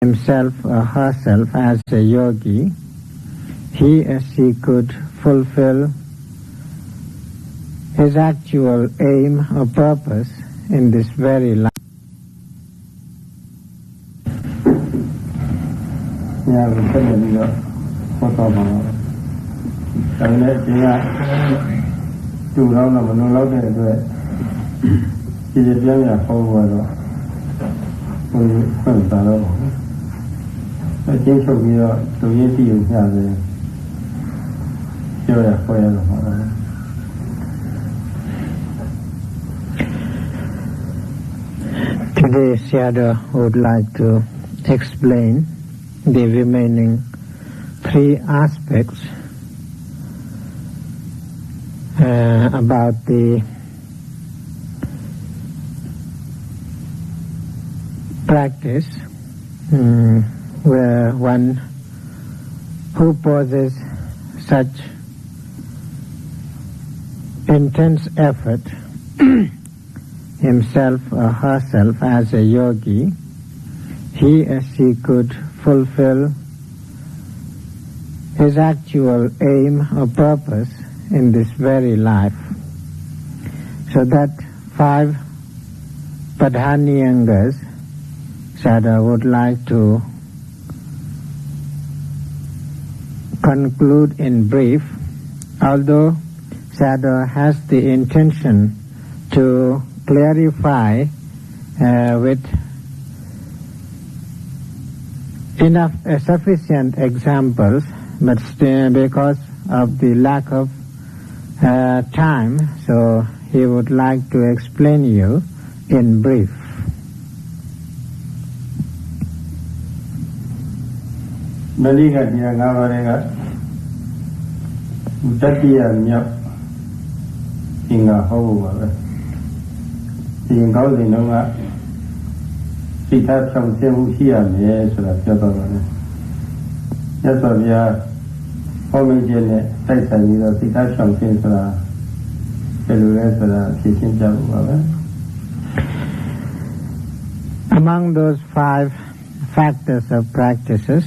himself or herself as a yogi, he or she could fulfill his actual aim or purpose in this very life. Today, Sayadaw would like to explain the remaining three aspects about the practice where one who poses such intense effort himself or herself as a yogi, he or she could fulfill his actual aim or purpose in this very life. So that 5 Padhaniyangas Sayadaw would like to conclude in brief, although Sayadaw has the intention to clarify with enough sufficient examples, but still because of the lack of time, so he would like to explain you in brief. Among those 5 factors of practices,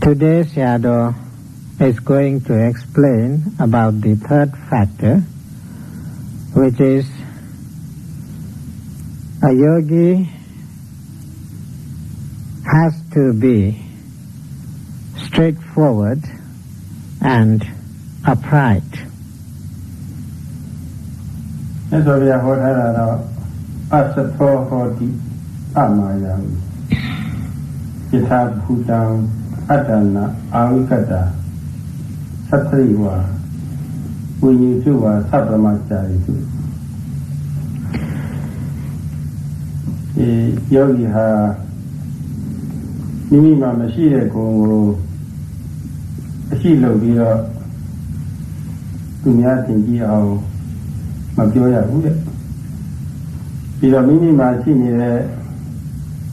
today Sayadaw is going to explain about the third factor, which is a yogi has to be straightforward and upright. Yogi ha Nimi ma mashi de ko ashi lo bi do tu nya tin ji aw ma pyo ya bu de bi do mimi ma shi ni de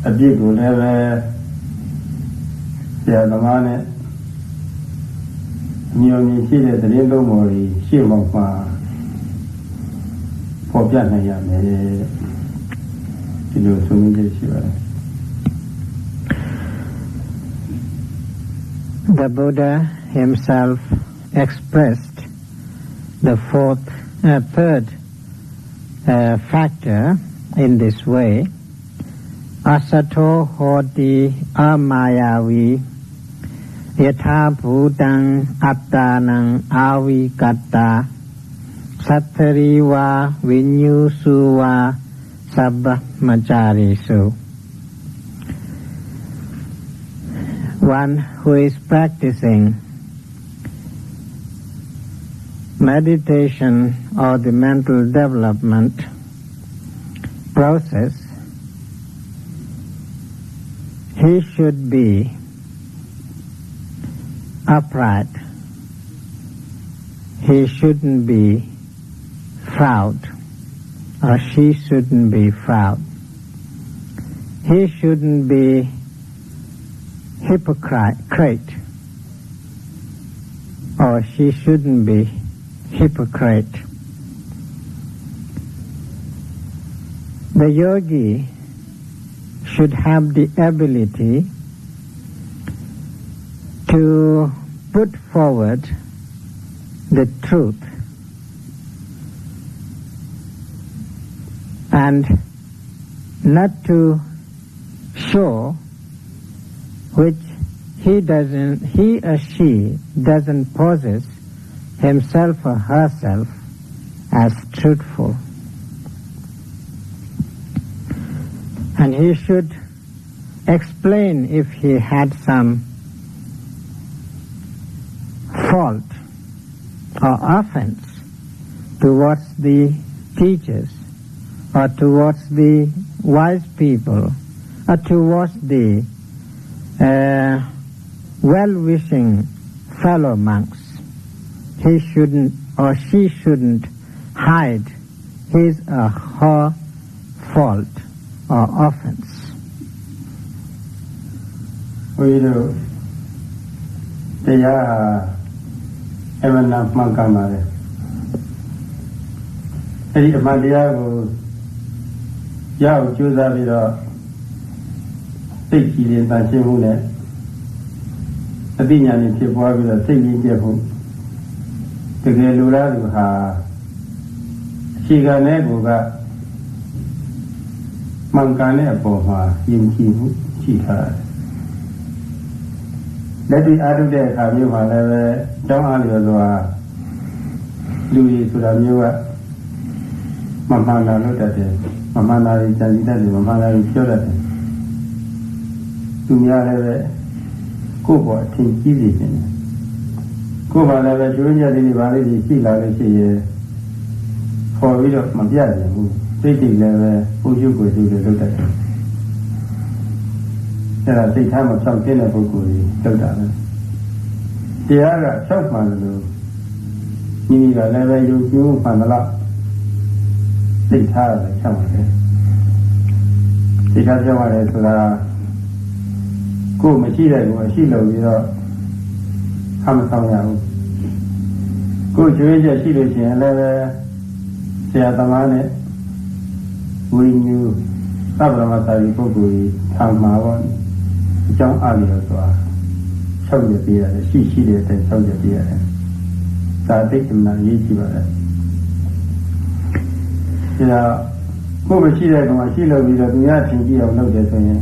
a piet ko le be ya da ma ne nyo ni shi de tin lo mo ri shi mo ma pho pya nai ya me. The Buddha himself expressed the third factor in this way: asato hoti amayavi yatha bhutang attanang avikatta sattariva vinyusuva sabba majarisu. One who is practicing meditation or the mental development process, he should be upright. He shouldn't be proud, or she shouldn't be proud. He shouldn't be hypocrite, or she shouldn't be hypocrite. The yogi should have the ability to put forward the truth and not to show which he or she doesn't possess himself or herself as truthful. And he should explain if he had some fault or offense towards the teachers or towards the wise people or towards the well-wishing fellow monks. He shouldn't or she shouldn't hide his or her fault or offense. ဘုရားတို့တရားဟာအမှန်တမ်းမှန်ကန်ပါတယ်။အဲဒီအမှန်တရားကိုရအောင်ကြိုးစားပြီးတော့စိတ်ကြည်ရင်တန်ရှင်းမှုနဲ့အသိဉာဏ်နဲ့ဖြစ်ပွားပြီးတော့စိတ်ရင်းကျက်မှုတကယ်လူလားသူဟာအခြေခံတဲ့ကိုကမှန်ကန်တဲ့အပေါ်မှာယဉ်ကျေးမှုရှိထားတယ်။လက်တွေ့အားထုတ်တဲ့အခါမျိုးမှာလည်းပဲတောင်းအားလျော်စွာလူကြီးဆိုတာမျိုးကမမှန်တာလို့တတ်တယ်။မမှန်တာကြီးကြံစည်တတ်တယ်မမှန်တာကြီးပြောတတ်တယ်။သူများလည်းပဲကိုယ့်ဘောအထင်ကြီးစေခြင်းနဲ့ကိုယ်ဘာလည်းပဲကျွေးကြတဲ့ဒီဘာလေးကြီးရှိလာလို့ရှိရင်ခေါ်ပြီးတော့မပြတ်နိုင်ဘူးစိတ်ကြီးလည်းပဲပူရှုကိုယ်ရှိလို့လုပ်တတ်တယ်အဲ့ဒါစိတ်ထားမဖြောက်တဲ့ပုဂ္ဂိုလ်ကြီးလုပ်တာပဲတရားကဖြောက်မှန်လို့ညီညီကလည်းပဲယုံကြည်မှန်တော့စိတ်ထားလည်းဖြောက်ပါတယ်စိတ်ထားဖြောက်ရတယ်ဆိုတာကိုယ်မရှိတဲ့ကိုယ်ရှိလို့ပြီးတော့အမှန်ဆောင်ရဘူးကိုယ်ကျွေးချက်ရှိလို့ရှိရင်လည်းဆရာသမားနဲ့ဝိညာဉ်သဗ္ဗမသာရီပုဂ္ဂိုလ်ကြီးထောင်မှာပေါ့အကြောင်းအားလျော်စွာဆောက်ရပြရတယ်ရှိတဲ့အတိုင်းဆောက်ရပြရတယ်သာတိတ်အမှန်ရေးကြည့်ပါလေဒါကိုယ်မရှိတဲ့ကောင်ရှိလို့ပြီးတော့သူရထင်ကြည့်အောင်လုပ်တယ်ဆိုရင်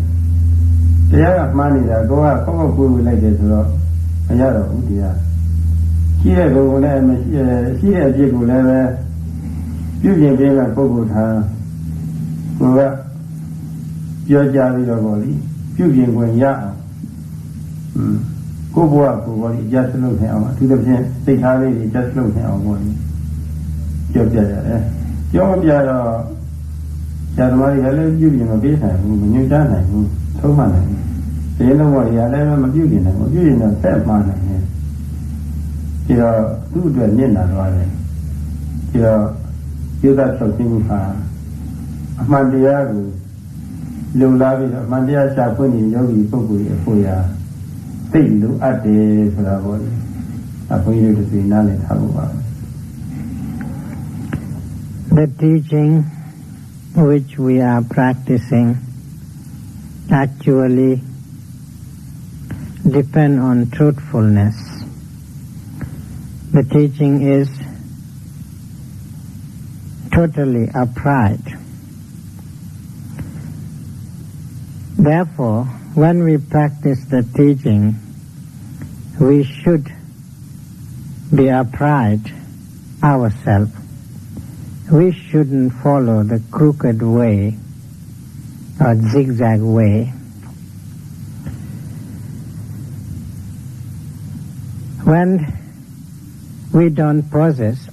တရားကမှားနေတာကိုကကောက်ကောက်ကိုယ်ဝင်လိုက်တယ်ဆိုတော့မရတော့ဘူးတရားရှိတဲ့ကိုယ်ကိုလည်းရှိတဲ့အဖြစ်ကိုလည်းပဲပြုပြင်ပေးတဲ့ပုဂ္ဂိုလ်ထားကိုကပြောကြပြီးတော့ပေါ့လေပြုပြင်ခွင့်ရအောင်ကိုယ့်ဘဝကိုပေါ့လေအကျဉ်းလုပ်နေအောင်အထူးသဖြင့်စိတ်ထားလေးတွေအကျဉ်းလုပ်နေအောင်ပေါ့လေပြောပြရတယ်ပြောမပြတော့ဆရာသမားတွေကလည်းပြုပြင်မပေးနိုင်ဘူးမညွှန်ကြားနိုင်ဘူးထုံးမှနိုင်ဘူးဒီလိုတော့ရလည်းမပြုပြင်နိုင်ဘူးပြုပြင်တော့ဆက်မှားနိုင်တယ်ဒီတော့သူ့အတွက်ညစ်နာသွားတယ်ဒီတော့ယုဒချုပ်ခြင်းဟာအမှန်တရားကိုလုံလာပြီးတော့အမှန်တရားရှာဖွေနေယောဂီပုဂ္ဂိုလ်ရဲ့အဖို့ရာသိလိုအပ်တယ်ဆိုတာပေါ့လေအဘိဓိတို့သိနားလည်ထားဖို့ပါ The teaching which we are practicing actually depend on truthfulness. The teaching is totally upright. Therefore, when we practice the teaching, we should be upright ourselves. We shouldn't follow the crooked way or zigzag way. When we don't possess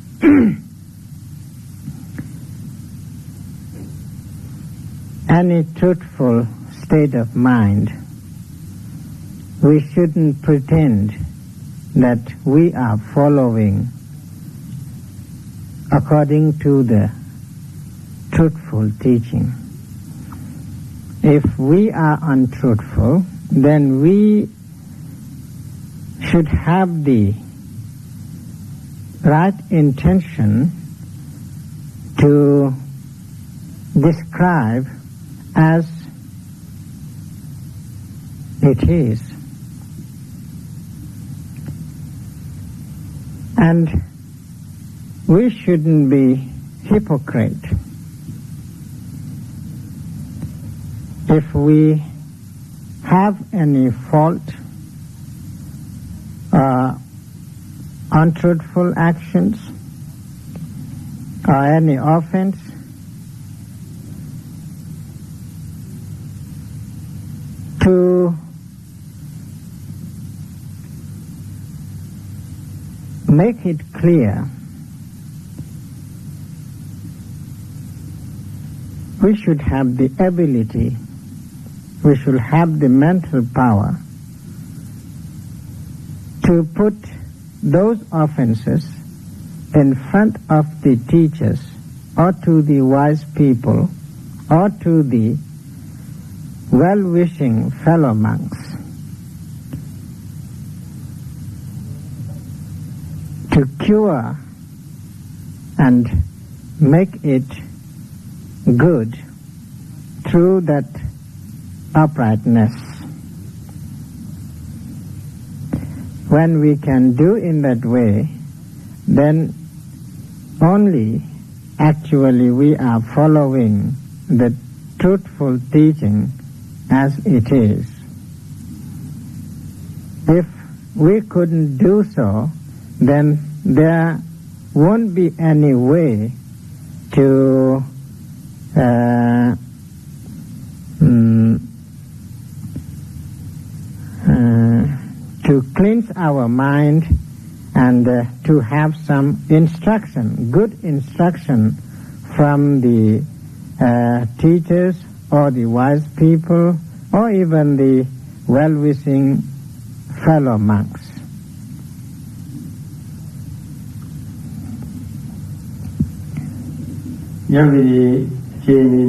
any truthful state of mind, we shouldn't pretend that we are following according to the truthful teaching. If we are untruthful, then we should have the right intention to describe as it is. And we shouldn't be hypocrite. If we have any fault, untruthful actions, or any offense, to make it clear, we should have the ability, we should have the mental power to put those offenses in front of the teachers or to the wise people or to the well-wishing fellow monks, to cure and make it good through that uprightness. When we can do in that way, then only actually we are following the truthful teaching as it is. If we couldn't do so, then there won't be any way to cleanse our mind and to have some instruction, good instruction from the teachers or the wise people or even the well-wishing fellow monks. Yogi Chini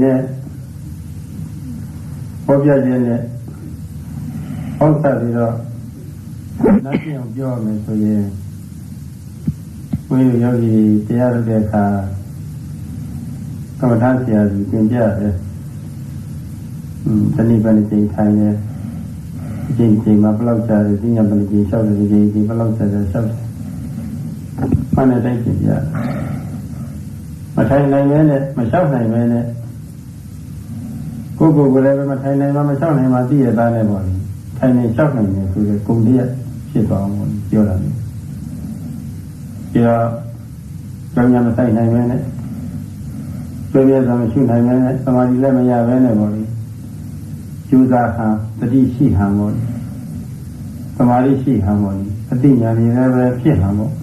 Obja also nothing of your message. When Yogi Tiara come and dance here, you can get anybody time. Jing my blood, the thing about the show, the blood, the show. One a day, yeah. My time 9 minutes, myself 9 minutes. Go wherever my time 9 myself, my dear body. Time shopping to the Kundia, ship on your. Yeah, going on the side 9 minutes. Maybe as I'm shooting 9 minutes, somebody let me have anybody. Choose that the DC harmony. Somebody see harmony. I think I never appear harmony.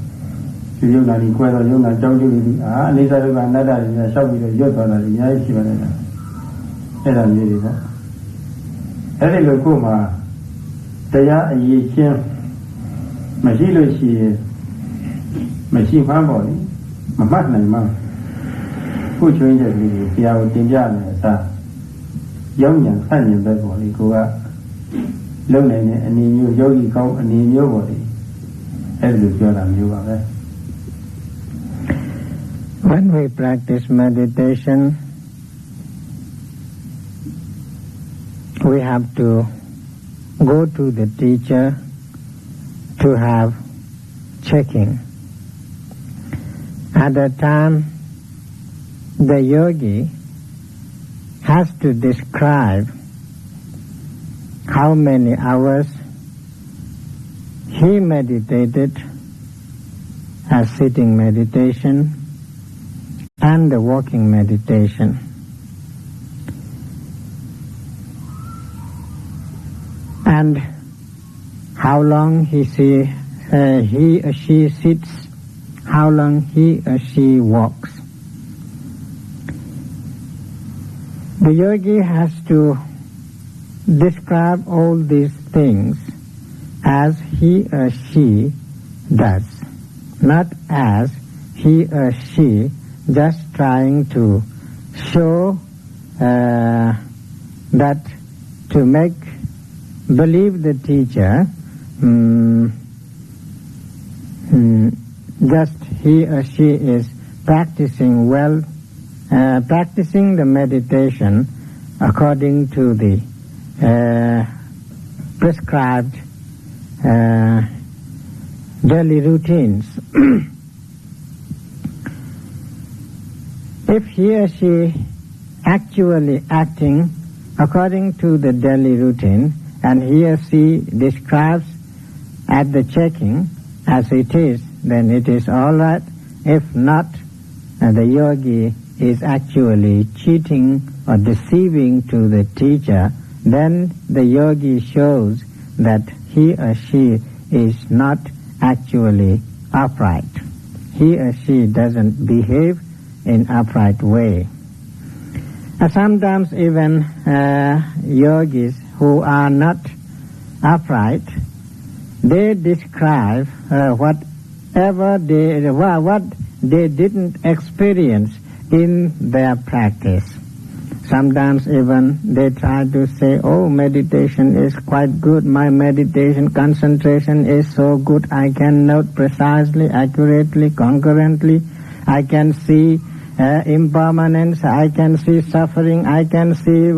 To you, not inquire, you not don't do it. Ah, neither of another in a shop with a yacht on the Yashi. And I'm beautiful. Every Lokuma, they are a ye chin. Machilo she machine harmony. My partner, ma. Who changes me? The hour in Jana, young and funny body go up. Learning and in your yogi come and in your body. Every Jordan you are. When we practice meditation, we have to go to the teacher to have checking. At that time, the yogi has to describe how many hours he meditated as sitting meditation and the walking meditation. And how long he or she sits, how long he or she walks. The yogi has to describe all these things as he or she does, not as he or she just trying to show that to make believe the teacher, just he or she is practicing well, practicing the meditation according to the prescribed daily routines. If he or she actually acting according to the daily routine, and he or she describes at the checking as it is, then it is all right. If not, the yogi is actually cheating or deceiving to the teacher, then the yogi shows that he or she is not actually upright. He or she doesn't behave in upright way. Sometimes even yogis who are not upright, they describe what they didn't experience in their practice. Sometimes even they try to say, oh, meditation is quite good, my meditation concentration is so good, I can note precisely, accurately, concurrently, I can see impermanence, I can see suffering, I can see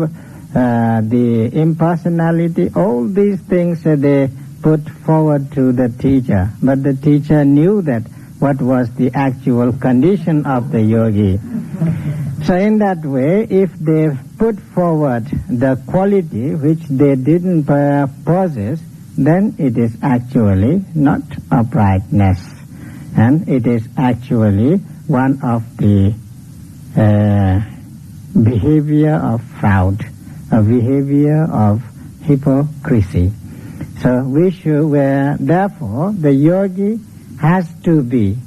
the impersonality. All these things they put forward to the teacher, but the teacher knew that what was the actual condition of the yogi. So in that way, if they put forward the quality which they didn't possess, then it is actually not uprightness, and it is actually one of the behavior of fraud, a behavior of hypocrisy. So we should, therefore, the yogi has to be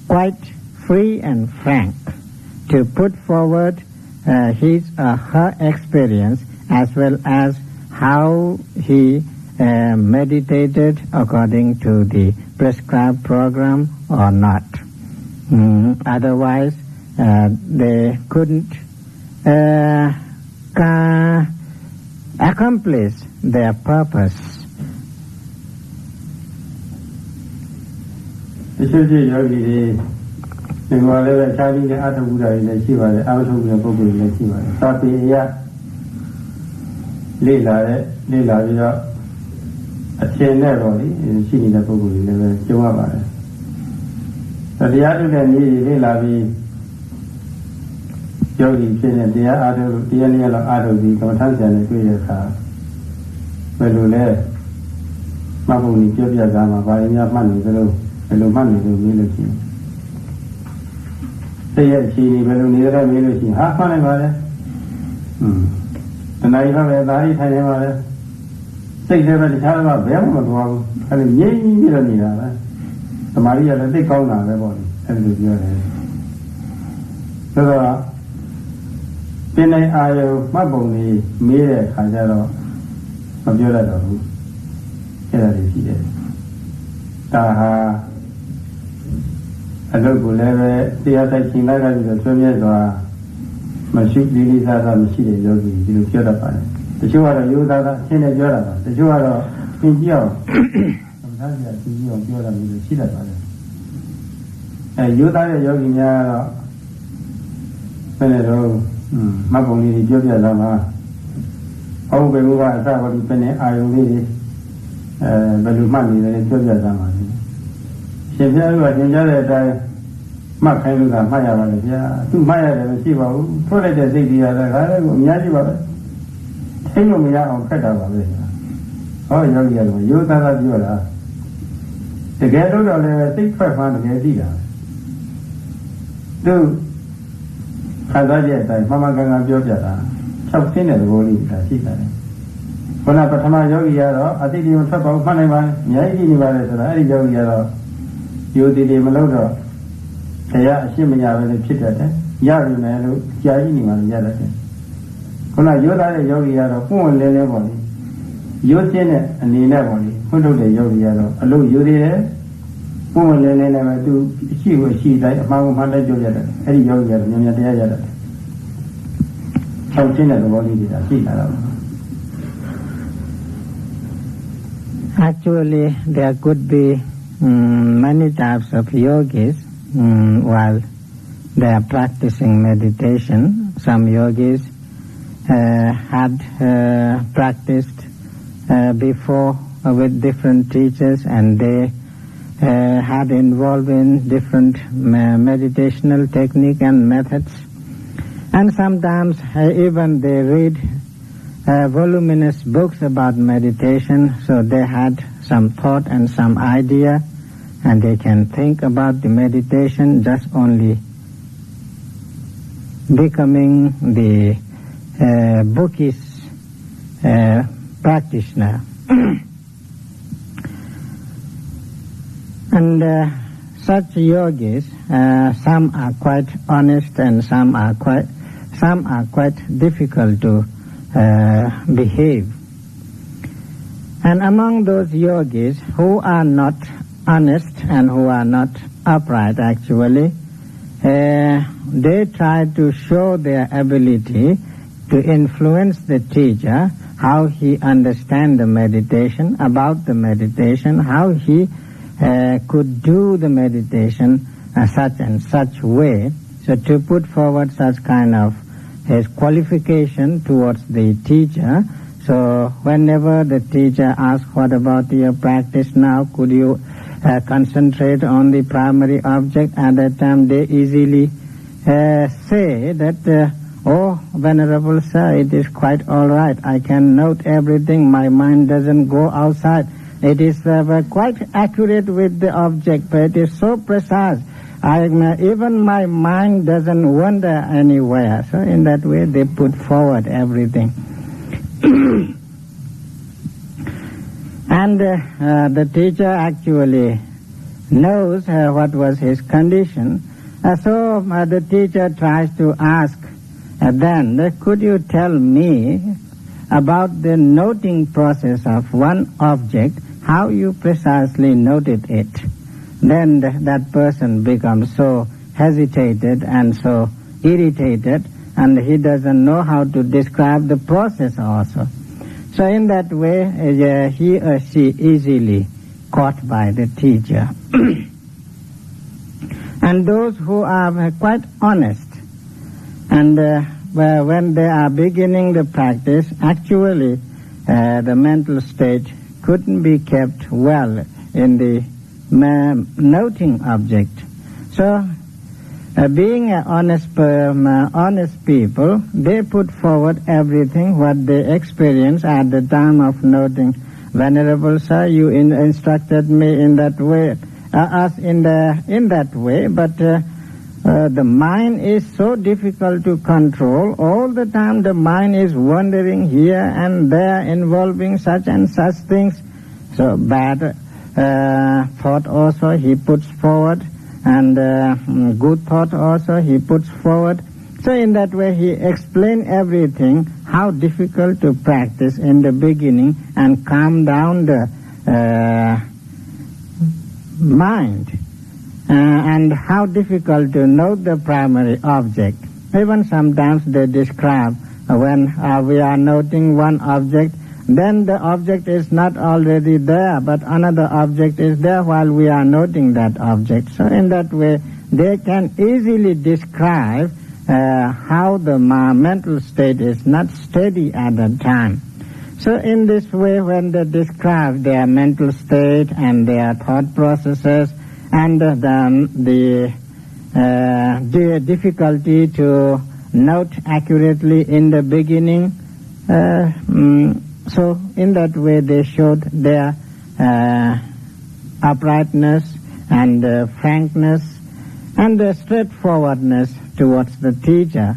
quite free and frank to put forward his or her experience, as well as how he meditated according to the prescribed program or not. Otherwise, they couldn't accomplish their purpose. တချို့ယောဂီတွေဒီမှာလည်းအခြားကြီးတဲ့အထုပ်ဓာတ်တွေလည်းရှိပါတယ်အာထုပ်တဲ့ပုဂ္ဂိုလ်တွေလည်းရှိပါတယ်သာပေအရလေ့လာပြီးတော့အထင်နဲ့တော့ရှိနေတဲ့ပုဂ္ဂိုလ်တွေလည်းပဲကျုံရပါတယ်တရားထုတ်တဲ့နည်းလေ့လာပြီးယောဂီဖြစ်တဲ့တရားအားထုတ်တရားနည်းလောက်အားထုတ်ပြီးကမ္မထဆရာနဲ့တွေ့တဲ့အခါဘယ်လိုလဲမှတ်ဖို့ကြီးပြောပြတာမှာဗာရင်းများမှတ်နေသလိုဘယ်လိုမှတ်နေလို့မေးလို့ရှိရင်စိတ်ရဲ့အခြေအနေဘယ်လိုနေရလဲမေးလို့ရှိရင်ဟာမှတ်နိုင်ပါလေတဏှာကြီးပဲဒါကြီးထိုင်နေပါလေစိတ်လည်းပဲတခြားတော့ဘယ်မှမသွားဘူးအဲ့ဒါငြိမ့်ပြီးတော့နေတာပဲသမာဓိကလည်းသိကောင်းတာပဲပေါ့လေအဲ့လိုပြောတယ်ဆိုတော့ပင်နိုင်အာယုမှတ်ပုံလေးမေးတဲ့အခါကျတော့မပြောတတ်တော့ဘူးအဲ့ဒါလေးရှိတယ်ဒါဟာအလုပ်ကိုလည်းပဲတရားဆိုင်ရှင်လိုက်ပြီးတော့ဆွေးနွေးစွာမရှိလေးလေးစားစားမရှိတဲ့ယောဂီဒီလိုပြောတတ်ပါတယ်တချို့ကတော့ရိုးသားသားအရှင်းနဲ့ပြောတာပါတချို့ကတော့သင်ကြည့်အောင်သမထဆရာသင်ကြည့်အောင်ပြောတာမျိုးရှိတတ်ပါတယ်ရိုးသားတဲ့ယောဂီများကတော့ဘယ်နဲ့တော့မှတ်ပုံလေးပြောပြတာပါဟောဘယ်လိုကအစဘာလို့ပင်နေအာယုံလေးတွေဘယ်လိုမှတ်နေတယ်ပြောပြတာပါရှင်ပြကသင်ကြားတဲ့အတိုင်းမှတ်ခိုင်းလို့ကမှတ်ရပါလေဗျာသူမှတ်ရတယ်မရှိပါဘူးထိုးလိုက်တဲ့စိတ်ကြီးရတဲ့ခါလည်းကိုအများကြီးပါပဲထိလို့မရအောင်ခက်တာပါပဲဟောယောဂီကတော့ရိုးသားသားပြောတာတကယ်လို့တော့လည်းစိတ်ထွက်မှတကယ်သိတာသူခါသားရဲ့အတိုင်းမှန်မှန်ကန်ကန်ပြောပြတာ6ဆင်းတဲ့သဘောလေးဒါရှိတယ်ခန္ဓာပထမယောဂီကတော့အတိတ်ကိုထွက်ပေါက်မှတ်နိုင်ပါအများကြီးနေပါလေဆိုတာအဲ့ဒီယောဂီကတော့ယောတိတွေမလို့တော့တရားအရှင်းမရပဲဖြစ်တတ်တယ်ရပြီမယ်လို့ကြာကြီးနေမှလည်းရတတ်တယ်ခုနယောသားတဲ့ယောဂီကတော့ပွင့်လင်းလင်းပေါ့လေရိုးစင်းတဲ့အနေနဲ့ပေါ့လေဖွင့်ထုတ်တဲ့ယောဂီကတော့အလို့ရိုးသေးတယ်ပွင့်လင်းလင်းနဲ့ပဲသူအရှိကိုအရှိတိုင်းအမှန်ကိုမှန်တိုင်းပြောရတတ်တယ်အဲ့ဒီယောဂီကတော့မြန်မြန်တရားရတတ်တယ်၆ဆင်းတဲ့သဘောလေးတွေကရှိလာတော့ Actually, there could be many types of yogis while they are practicing meditation. Some yogis had practiced before with different teachers, and they had involved in different meditational technique and methods. And sometimes even they read voluminous books about meditation, so they had some thought and some idea, and they can think about the meditation just only becoming the bookish practitioner. And such yogis, some are quite honest and some are quite difficult to behave. And among those yogis who are not honest and who are not upright actually, they try to show their ability to influence the teacher, how he understands the meditation, about the meditation, how he could do the meditation such and such way. So to put forward such kind of his qualification towards the teacher. So whenever the teacher asks, what about your practice now? Could you concentrate on the primary object? At that time they easily say that, oh, Venerable Sir, it is quite all right. I can note everything. My mind doesn't go outside. It is quite accurate with the object, but it is so precise. Even my mind doesn't wander anywhere. So in that way they put forward everything. And the teacher actually knows what was his condition. So the teacher tries to ask, then, could you tell me about the noting process of one object, how you precisely noted it? Then that person becomes so hesitated and so irritated, and he doesn't know how to describe the process also. So in that way, he or she easily caught by the teacher. And those who are quite honest, and when they are beginning the practice, actually the mental state couldn't be kept well in the noting object. So being honest people, they put forward everything what they experience at the time of noting. Venerable Sir, you instructed me in that way, us in that way, but the mind is so difficult to control. All the time the mind is wandering here and there, involving such and such things. So bad thought also he puts forward, and good thought also he puts forward. So in that way he explained everything, how difficult to practice in the beginning and calm down the mind, and how difficult to note the primary object. Even sometimes they describe when we are noting one object, then the object is not already there, but another object is there while we are noting that object. So in that way they can easily describe how the mental state is not steady at that time. So in this way, when they describe their mental state and their thought processes, and then the difficulty to note accurately in the beginning, so in that way they showed their uprightness and frankness and straightforwardness towards the teacher.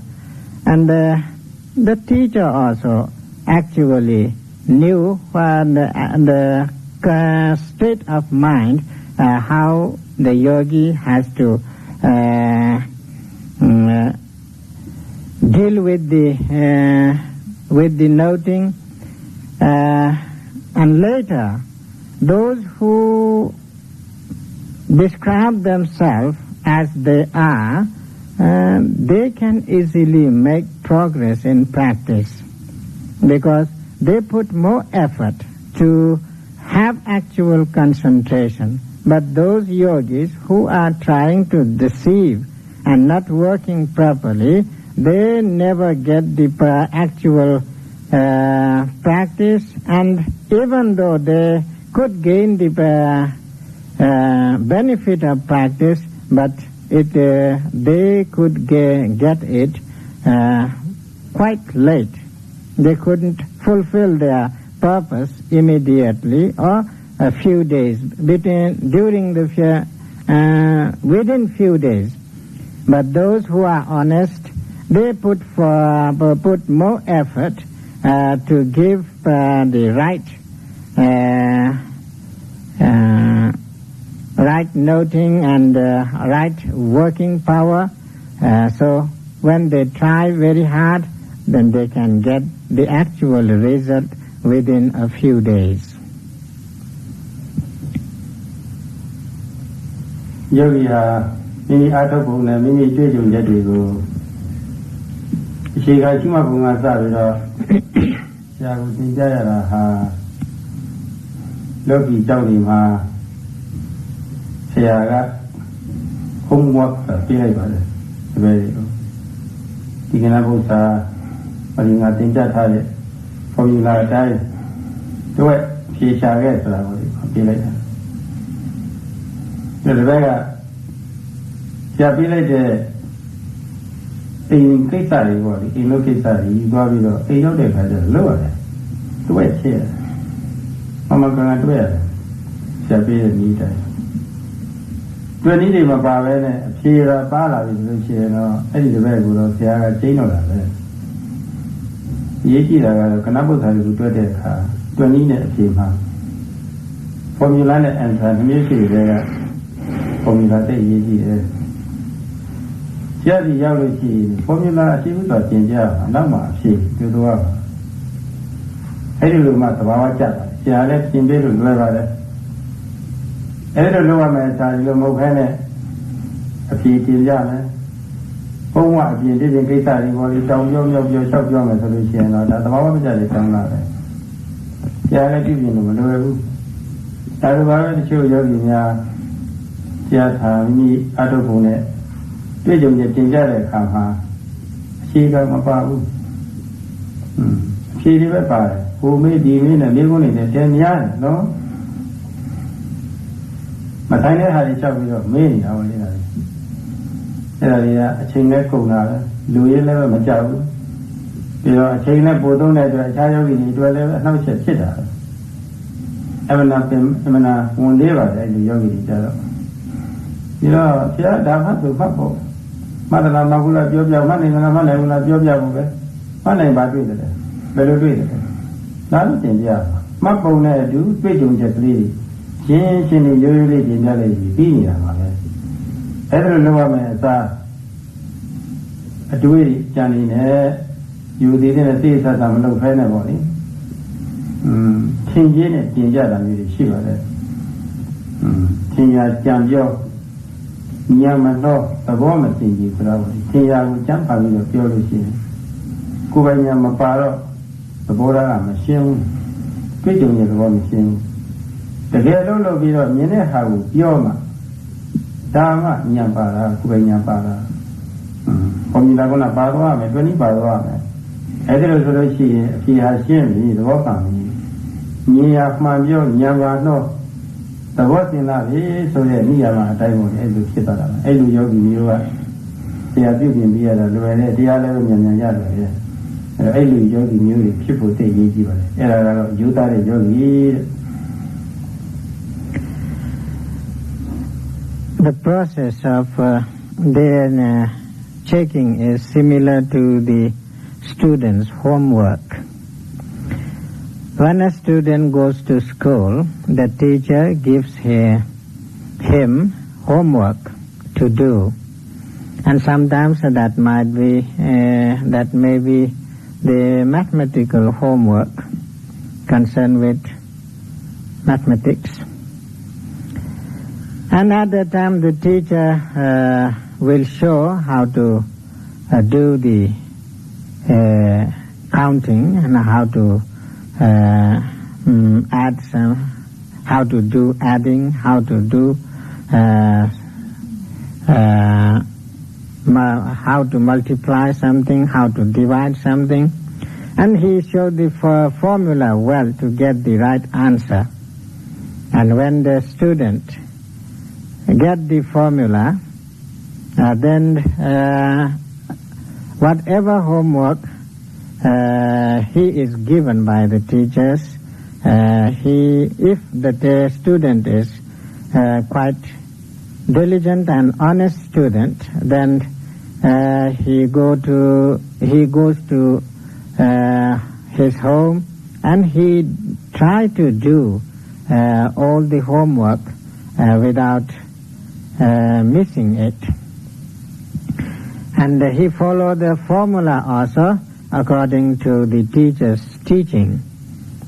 And the teacher also actually knew the state of mind, how the yogi has to deal with the noting, and later those who describe themselves as they are, they can easily make progress in practice, because they put more effort to have actual concentration. But those yogis who are trying to deceive and not working properly, they never get the actual practice, and even though they could gain the benefit of practice, but they could get it quite late. They couldn't fulfill their purpose immediately or a few days, within few days. But those who are honest, they put more effort to give the right noting and right working power. So when they try very hard, then they can get the actual result within a few days. Yogi mini atopung na mini jujung jadi go. Jika cuma bunga sahaja, saya tinggal lah Logi jauh ni saya agak homework pilih pada sebagai tiga bulan paling tinggal tadi formula tadi tu saya agak selalu pilih. Jadi mereka saya pilih je in kisah ini, in kisah ini, gua bilang, ini orang kerja luar, tu saya, mama kena tu saya pilih ni dah. Tu ni dia apa ni? Saya apa lagi tu saya no, ini tu guru saya cina lah. Ye cina lah, kenapa saya tu dia kah? Tu ni ni saya formula ni answer ni saya formula tu ye cina. Jadi yang lucu, formula sih tu tinggal, nama sih tu apa? Hari dulu mata bawa cat, siapa cimbir dulu ada. Hari dulu macam dulu mau kena, api tinggal ni, orang api dia yang kita ni boleh jauh macam solusi ni, dah bawa macam ni tang lah. Siapa cimbir dulu dulu, kalau bawa tu cuci ni, siapa ni ada punya. တွေ့ကြုံနဲ့တင်ကြတဲ့အခါမှာအခြေခံမပါဘူးဖြေတွေပဲပါတယ်ဟိုမေးဒီမေးနဲ့မျိုးကုန်းတွေနဲ့တင်များတယ်နော်မတိုင်းတဲ့ဟာတွေချက်ပြီးတော့မေးနေတာဝင်နေတာအဲ့ဒါတွေကအချိန်နဲ့ကုန်တာပဲလူရင်းလည်းမကြောက်ဘူးပြီးတော့အချိန်နဲ့ပို့သုံးတဲ့အတွက်အခြားယောဂီတွေတွေ့လည်းအနှောက်အယှက်ဖြစ်တာအမှန်ဝန်လေးပါတယ်လူယောဂီတွေကြတော့ပြီးတော့ဆရာဒါမှသူဖတ်ဖို့မတနာမကူလာပြောပြမှနိုင်မနိုင်ဘူးလားပြောပြဖို့ပဲမနိုင်ပါတွေ့တယ်ဘယ်လိုတွေ့တယ်ဒါလို့သင်ပြမှတ်ပုံနဲ့အတူတွေ့ကြုံချက်ကလေးရှင်းရှင်းလေးရိုးရိုးလေးသင်ပြလိုက်ပြီးနေတာပါပဲအဲ့ဒါလိုလုပ်ရမယ်အစားအတွေ့ကြံနေနဲ့ယူသေးတဲ့စိတ်ဆက်ဆံမလုပ်ဖဲနဲ့ပေါ့လေသင်ကြီးနဲ့သင်ကြတာမျိုးရှိပါတယ်သင်ရကြံပြောညမတော့သဘောမသိကြီးဆိုတော့သင်ရကိုကြံပါပြီးတော့ပြောလို့ရှိရင်ကိုယ်ပိုင်ညာမပါတော့သဘောထားကမရှင်းဘူးတွေ့ကြုံရဲ့သဘောမရှင်းဘူးတကယ်လို့လုပ်ပြီးတော့မြင်တဲ့ဟာကိုပြောမှဒါမှညံပါတာကိုယ်ပိုင်ညာပါတာဘုံကြီးကပါတော့မယ်တွင်းပါတော့မယ်အဲ့ဒါလို့ဆိုလို့ရှိရင်အဖြေဟာရှင်းပြီသဘောပါပြီမြင်ရမှန်ပြောညံပါတော့သဘောသင်လာပြီဆိုတဲ့နိယာမအတိုင်းကိုအဲ့လိုဖြစ်သွားတာအဲ့လိုယောဂီမျိုးကတရားပြုပြင်ပြရတာလွယ်တဲ့တရားလည်းမြန်မြန်ရတယ်အဲ့လိုယောဂီမျိုးတွေဖြစ်ဖို့သိရေးကြည့်ပါလေအဲ့ဒါကတော့ယူသားတဲ့ယောဂီတဲ့ The process of DNA checking is similar to the student's homework. When a student goes to school, the teacher gives him homework to do, and sometimes that may be the mathematical homework concerned with mathematics. And at that time, the teacher will show how to do the counting and how to add some, how to do adding, how to do how to multiply something, how to divide something, And he showed the formula well to get the right answer. And when the student get the formula, then whatever homework he is given by the teachers, if the student is quite diligent and honest student, then he goes to his home and he try to do all the homework without missing it. And he followed the formula also according to the teacher's teaching.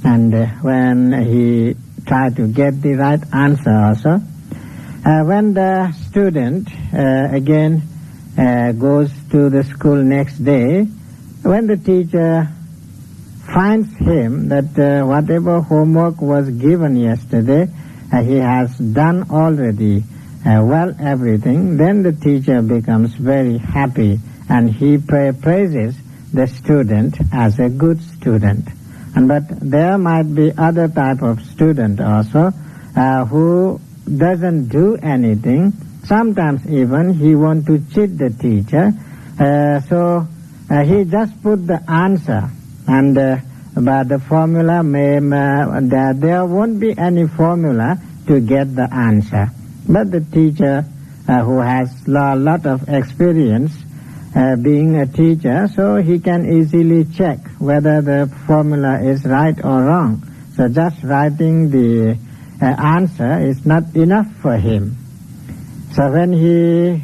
And when he tried to get the right answer also, when the student again goes to the school next day, when the teacher finds him that whatever homework was given yesterday, he has done already well everything, then the teacher becomes very happy and he praises the student as a good student. But there might be other type of student also who doesn't do anything. Sometimes even he want to cheat the teacher, so he just put the answer, and but the formula there won't be any formula to get the answer. But the teacher who has a lot of experience being a teacher, so he can easily check whether the formula is right or wrong. So just writing the answer is not enough for him. So when he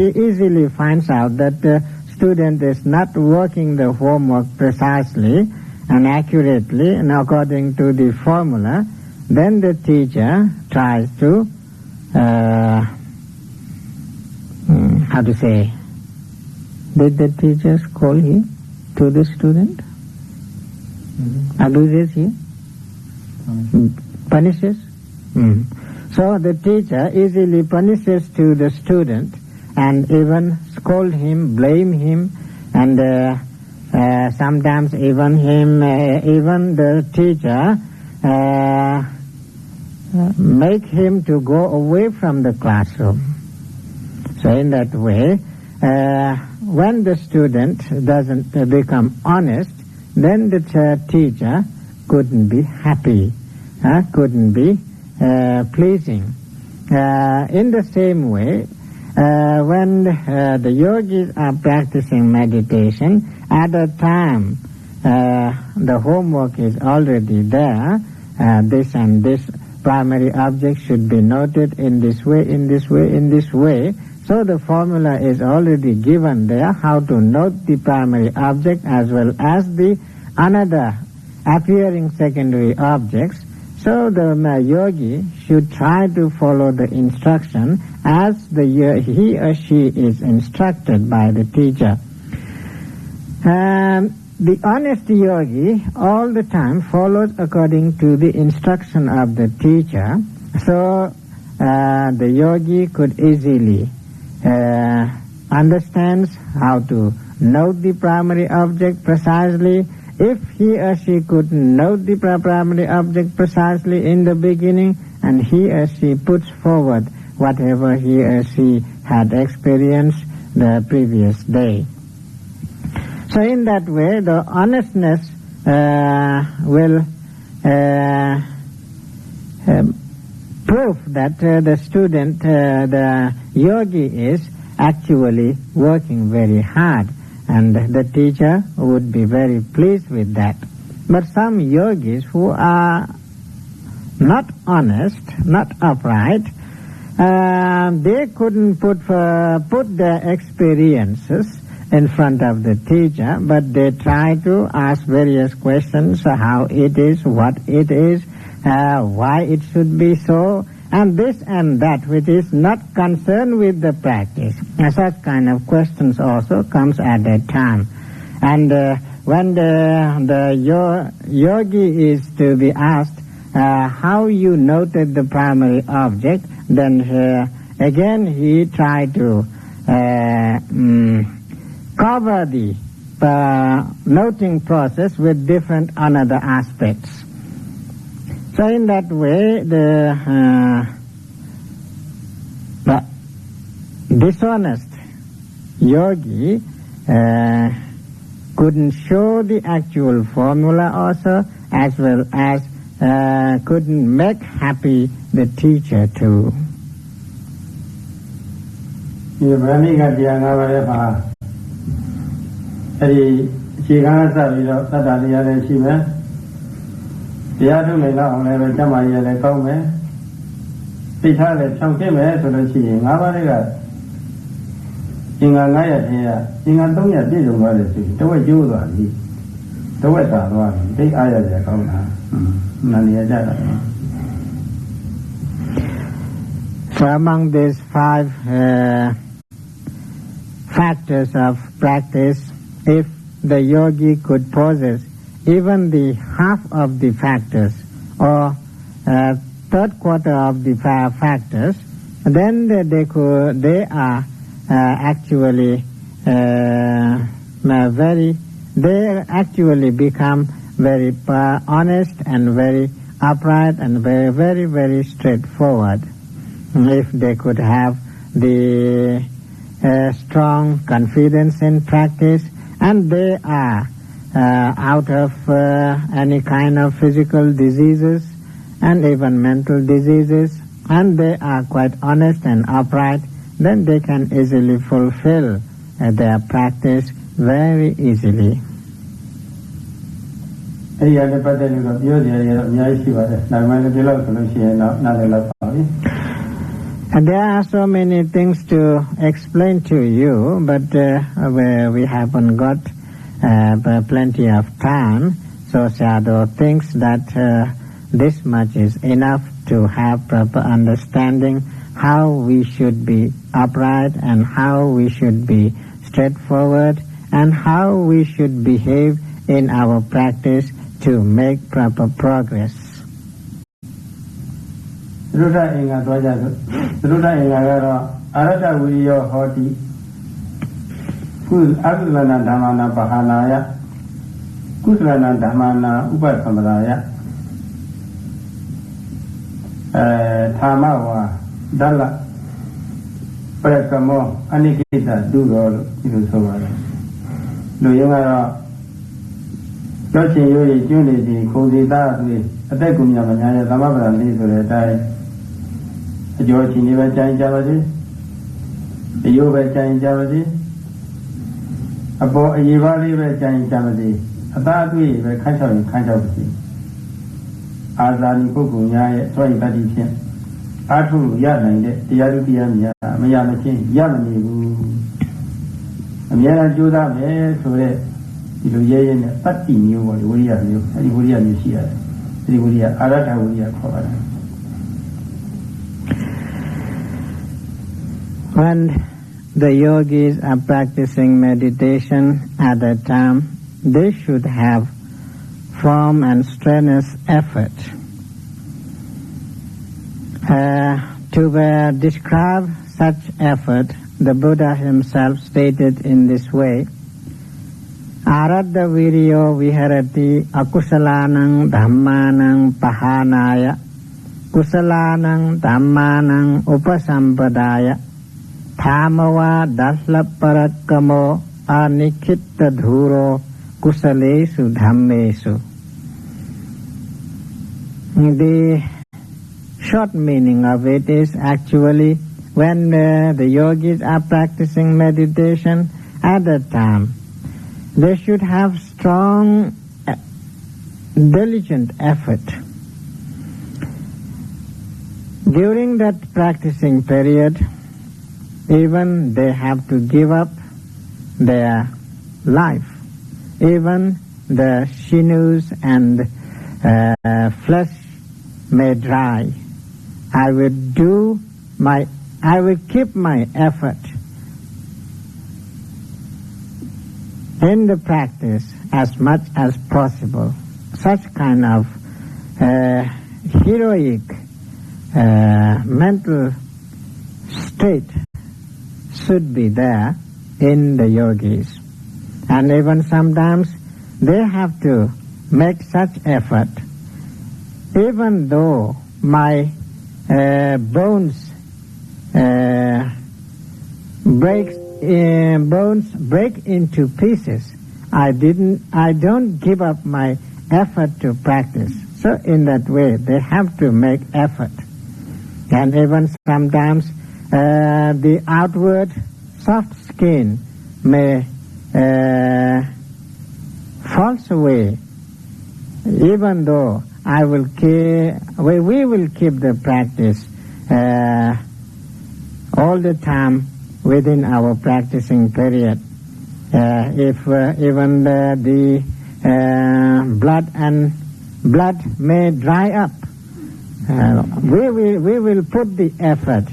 easily finds out that the student is not working the homework precisely and accurately and according to the formula, then the teacher tries to how to say, did the teacher scold him to the student? Abuses him? Punishes? So the teacher easily punishes to the student and even scold him, blame him, and sometimes even the teacher make him to go away from the classroom. So in that way, when the student doesn't become honest, then the teacher couldn't be happy, couldn't be pleasing. In the same way, when the yogis are practicing meditation, at a time the homework is already there, this and this primary object should be noted in this way, in this way, in this way. So the formula is already given there, how to note the primary object as well as the another appearing secondary objects. So the yogi should try to follow the instruction as he or she is instructed by the teacher. The honest yogi all the time follows according to the instruction of the teacher. So the yogi could easily understands how to note the primary object precisely. If he or she could note the primary object precisely in the beginning, and he or she puts forward whatever he or she had experienced the previous day. So in that way, the honestness will prove that the student, the yogi is actually working very hard, and the teacher would be very pleased with that. But some yogis who are not honest, not upright, they couldn't put their experiences in front of the teacher, but they try to ask various questions, how it is, what it is, why it should be so, and this and that, which is not concerned with the practice. Such kind of questions also comes at that time. And when the yogi is to be asked how you noted the primary object, then again he tried to cover the noting process with different another aspects. So in that way, the dishonest yogi couldn't show the actual formula also, as well as couldn't make happy the teacher too. So among these 5 factors of practice, if the yogi could possess even the half of the factors or 3/4 of the factors, then they are actually they actually become very honest and very upright and very, very, very straightforward. If they could have the strong confidence in practice, and they are out of any kind of physical diseases and even mental diseases, and they are quite honest and upright, then they can easily fulfill their practice very easily. And there are so many things to explain to you, but we haven't got plenty of time, so Sayadaw thinks that this much is enough to have proper understanding how we should be upright and how we should be straightforward and how we should behave in our practice to make proper progress. Dalla Parakamo Anikita Dugo Sovara. Do you know Jochi Yuri Unity, Cozy Darby, a Decumia Manaya, the mother and Lisa die. A Georgi never change Javadi, a Yuba change Javadi, a boy a Yivali will change Javadi, a Darby will catch on Kanjavati. Azani Pukunya, so in that is him. Atu Yanande, the Yarubian Mayamachi, Yamani, Amia Judah, so that you Yayan, Patti knew what William knew, and William is here, and William Arata William Cover. When the yogis are practicing meditation at that time, they should have firm and strenuous effort. To describe such effort, the Buddha himself stated in this way: Aradha viryo viharati akusalanang dhammanang pahanaya kusalanang dhammanang upasampadaya thamava daslaparakamo anikitta dhuro kusalesu dhammesu. The short meaning of it is actually when the yogis are practicing meditation at that time, they should have strong, diligent effort. During that practicing period, even they have to give up their life. Even the sinews and flesh may dry. I will keep my effort in the practice as much as possible. Such kind of heroic mental state should be there in the yogis. And even sometimes they have to make such effort. Even though my bones break into pieces, I don't give up my effort to practice. So in that way, they have to make effort. And even sometimes the outward soft skin may falls away, even though we will keep the practice all the time within our practicing period. If even the blood may dry up, we will put the effort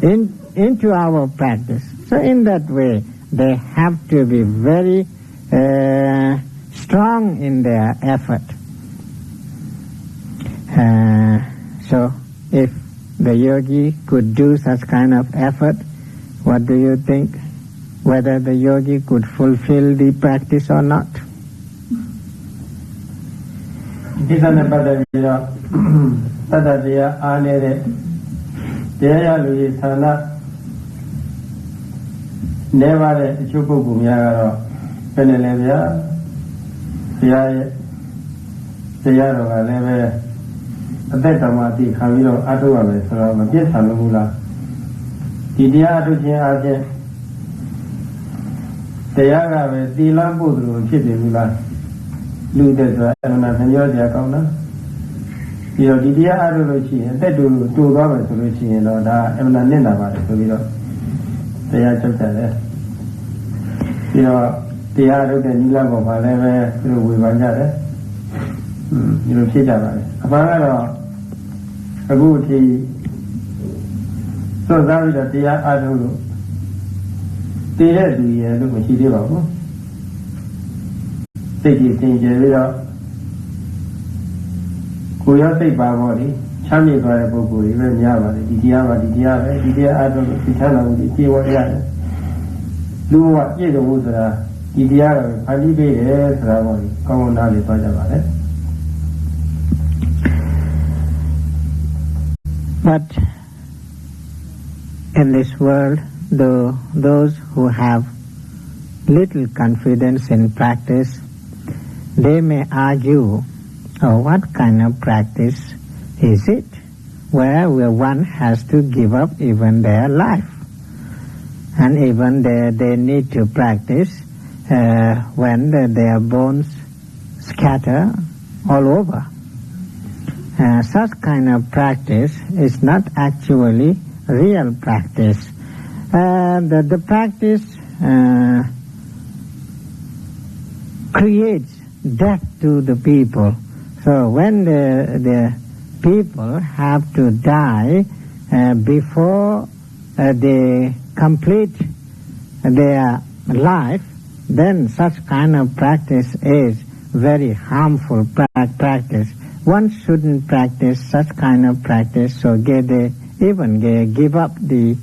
into our practice. So in that way, they have to be very strong in their effort. So if the yogi could do such kind of effort, what do you think? Whether the yogi could fulfill the practice or not? ဒီစနဲ့ပတ်သက်ပြီးတော့တတ္တတရားအားနေတဲ့တရားရလူကြီးဌာနနေပါတဲ့အချို့ပုဂ္ဂိုလ်များကတော့ဘယ်နဲ့လဲဗျာတရားရဲ့တရားတော်ကလည်းပဲအသက်တော်မှာအသိခံပြီးတော့အထုတ်ရမယ်ဆိုတော့မပြည့်စုံဘူးလားဒီတရားအထုတ်ခြင်းအားဖြင့်တရားကပဲသီလပို့သလိုဖြစ်တယ်ဘူးလားလူတဲ့ဆိုတာအမှန်တန်ပြောကြကောင်းလားပြီးတော့ဒီတရားအထုတ်လို့ရှိရင်အသက်တူသွားမယ်ဆိုလို့ရှိရင်တော့ဒါအမှန်တန်နစ်နာပါတယ်ဆိုပြီးတော့တရားချုပ်တယ်ပြီးတော့တရားထုတ်တဲ့နိလပေါ်မှာလည်းပဲသူတို့ဝေဖန်ကြတယ်ဒီလိုဖြစ်ကြပါတယ်အမှန်ကတော့အခုဒီစောစားပြီးတော့တရားအထုတ်လို့တည်တဲ့သူရဲ့လို့မရှိသေးပါဘူးစိတ်ကြီးသင်ကျပြီးတော့ကိုယ်ရောစိတ်ပါပေါ်လေချမ်းမြေ့သွားတဲ့ပုဂ္ဂိုလ်တွေပဲများပါတယ်ဒီတရားပဲဒီတရားအထုတ်လို့သိချမ်းသာမှုဒီပြေဝရတယ်လူဘဝပြည့်စုံမှုဆိုတာဒီတရားကဖန်တီးပေးတယ်ဆိုတာကိုကောင်းကောင်းနားလည်သွားကြပါလေ But in this world, those who have little confidence in practice, they may argue, oh, what kind of practice is it, where one has to give up even their life, and even they need to practice when their bones scatter all over. Such kind of practice is not actually real practice. The practice creates death to the people. So when the people have to die before they complete their life, then such kind of practice is very harmful practice. One shouldn't practice such kind of practice, so they even give up the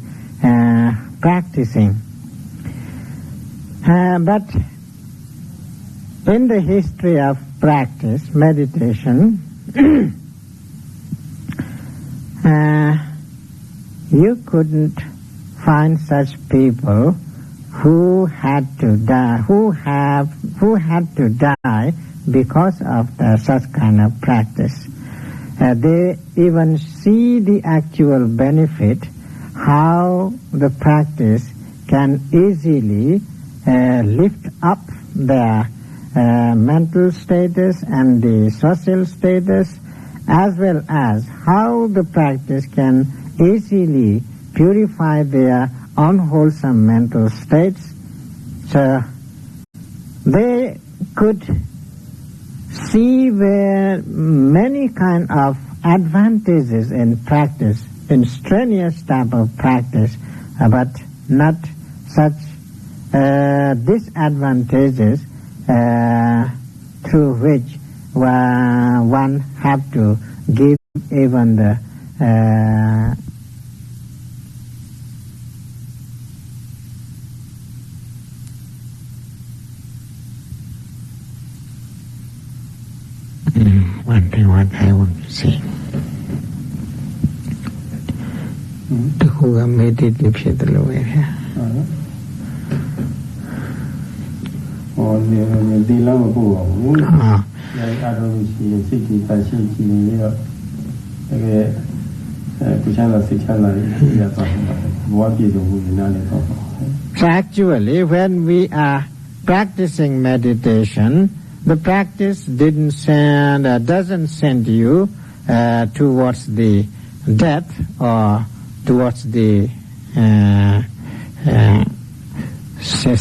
practicing. But in the history of practice, meditation, you couldn't find such people who had to die because of such kind of practice. They even see the actual benefit, how the practice can easily lift up their mental status and the social status, as well as how the practice can easily purify their unwholesome mental states. So they could see where many kind of advantages in practice, in strenuous type of practice, but not such disadvantages through which one have to give even the One thing what I want to say. The who made itဖြစ်တယ်လို့ပဲဗျာ ဒီလောက်မပို့ပါဘူး။အားလုံးရှိရင်စိတ်ကြီးပတ်ရှိကြည့်နေတော့တကယ်ကိုချမ်းသာစိတ်ချမ်းသာရရသွားတယ်။ဘဝပြည့်စုံမှုနားလည်တော့ So actually, when we are practicing meditation, the practice doesn't send you towards the death or towards the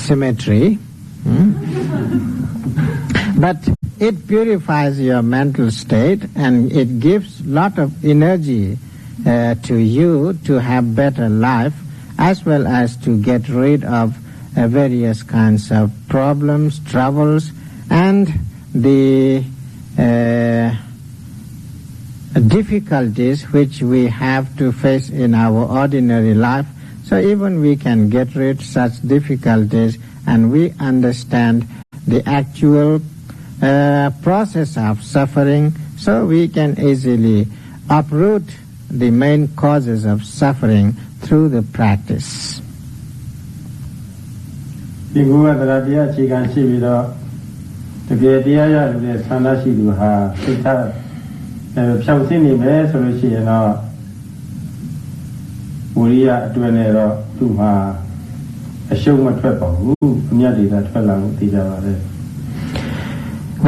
cemetery. But it purifies your mental state and it gives lot of energy to you to have better life, as well as to get rid of various kinds of problems, troubles, and the difficulties which we have to face in our ordinary life. So even we can get rid of such difficulties and we understand the actual process of suffering, so we can easily uproot the main causes of suffering through the practice. ဒီကုဝတ္တရာတရားအခြေခံရှိပြီးတော့တကယ်တရားရတဲ့ဆန္ဒရှိသူဟာသိထားဖြောင့်စင်းနေမယ်ဆိုလို့ရှိရင်တော့ဝိရိယအတွင်းနဲ့တော့သူ့မှာအရှုံးမထွက်ပါဘူးအမြတ်တွေကထွက်လာလို့သိကြပါတယ်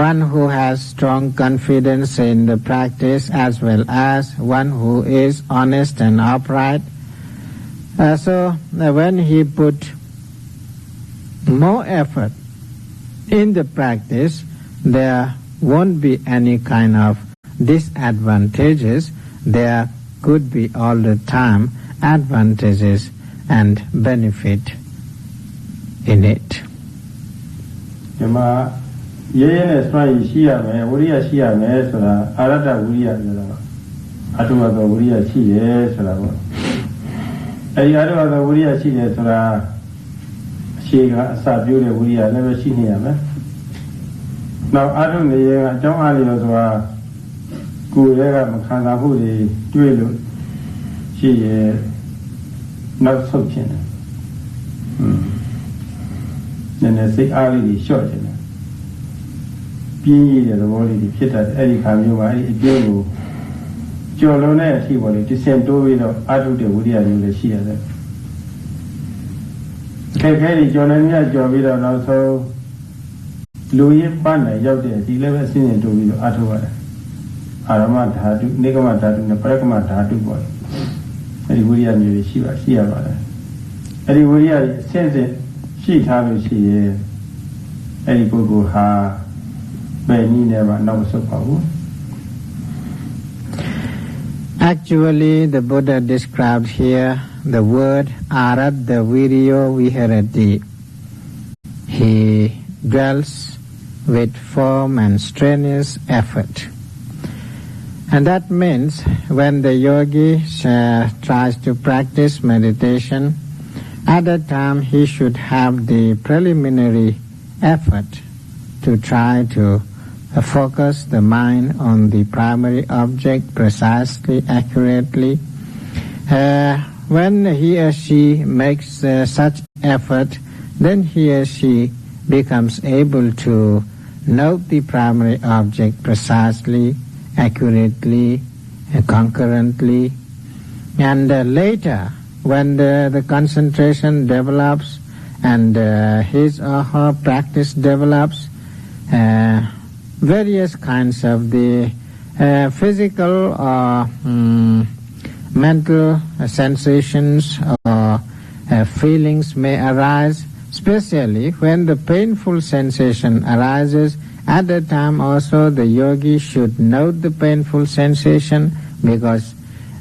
One who has strong confidence in the practice, as well as one who is honest and upright. So when he put more effort in the practice, there won't be any kind of disadvantages. There could be all the time advantages and benefit in it. ရဲရဲနဲ့စွမ်းရည်ရှိရမယ်ဝိရိယရှိရမယ်ဆိုတာအာရတ္တဝိရိယဆိုတာအထုဝတ္တဝိရိယရှိတယ်ဆိုတာပေါ့အဲဒီအထုဝတ္တဝိရိယရှိတယ်ဆိုတာအခြေခံအစပြုတဲ့ဝိရိယလည်းပဲရှိနေရမယ်နောက်အထုနေရင်အကြောင်းအားလျော်ဆိုတာကိုယ်ရဲ့ကမခံစားမှုတွေတွေ့လို့ရှိရင်နောက်ဆုတ်ခြင်းနည်းနည်းစိတ်အားလေးတွေလျှော့ခြင်းပြင်းရတဲ့သဘောလေးတွေဖြစ်တတ်အဲ့ဒီခါမျိုးမှာအဲ့ဒီအကျိုးကိုကျော်လွန်တဲ့အထိပေါ်လေတစ်ဆင့်တိုးပြီးတော့အာထုတဲ့ဝိရိယမျိုးလည်းရှိရတယ်ခဲခဲကြီးကျော်နေမြတ်ကျော်ပြီးတော့နောက်ဆုံးလူရင်းပန်းနိုင်ရောက်တဲ့ဒီလည်းပဲအစဉ်စဉ်တိုးပြီးတော့အာထုရတယ်အာရမဓာတုနိဂမဓာတုနဲ့ပရကမဓာတုပေါ့အဲ့ဒီဝိရိယမျိုးတွေရှိရပါတယ်အဲ့ဒီဝိရိယအစဉ်စဉ်ရှိထားလို့ရှိရင်အဲ့ဒီပုဂ္ဂိုလ်ဟာ Actually, the Buddha described here the word Aradha Viriyo Viharati. He dwells with firm and strenuous effort. And that means when the yogi tries to practice meditation, at that time he should have the preliminary effort to try to focus the mind on the primary object precisely, accurately. When he or she makes such effort, then he or she becomes able to note the primary object precisely, accurately, concurrently. And later, when the concentration develops and his or her practice develops, various kinds of the physical or mental sensations or feelings may arise, especially when the painful sensation arises. At that time also the yogi should note the painful sensation, because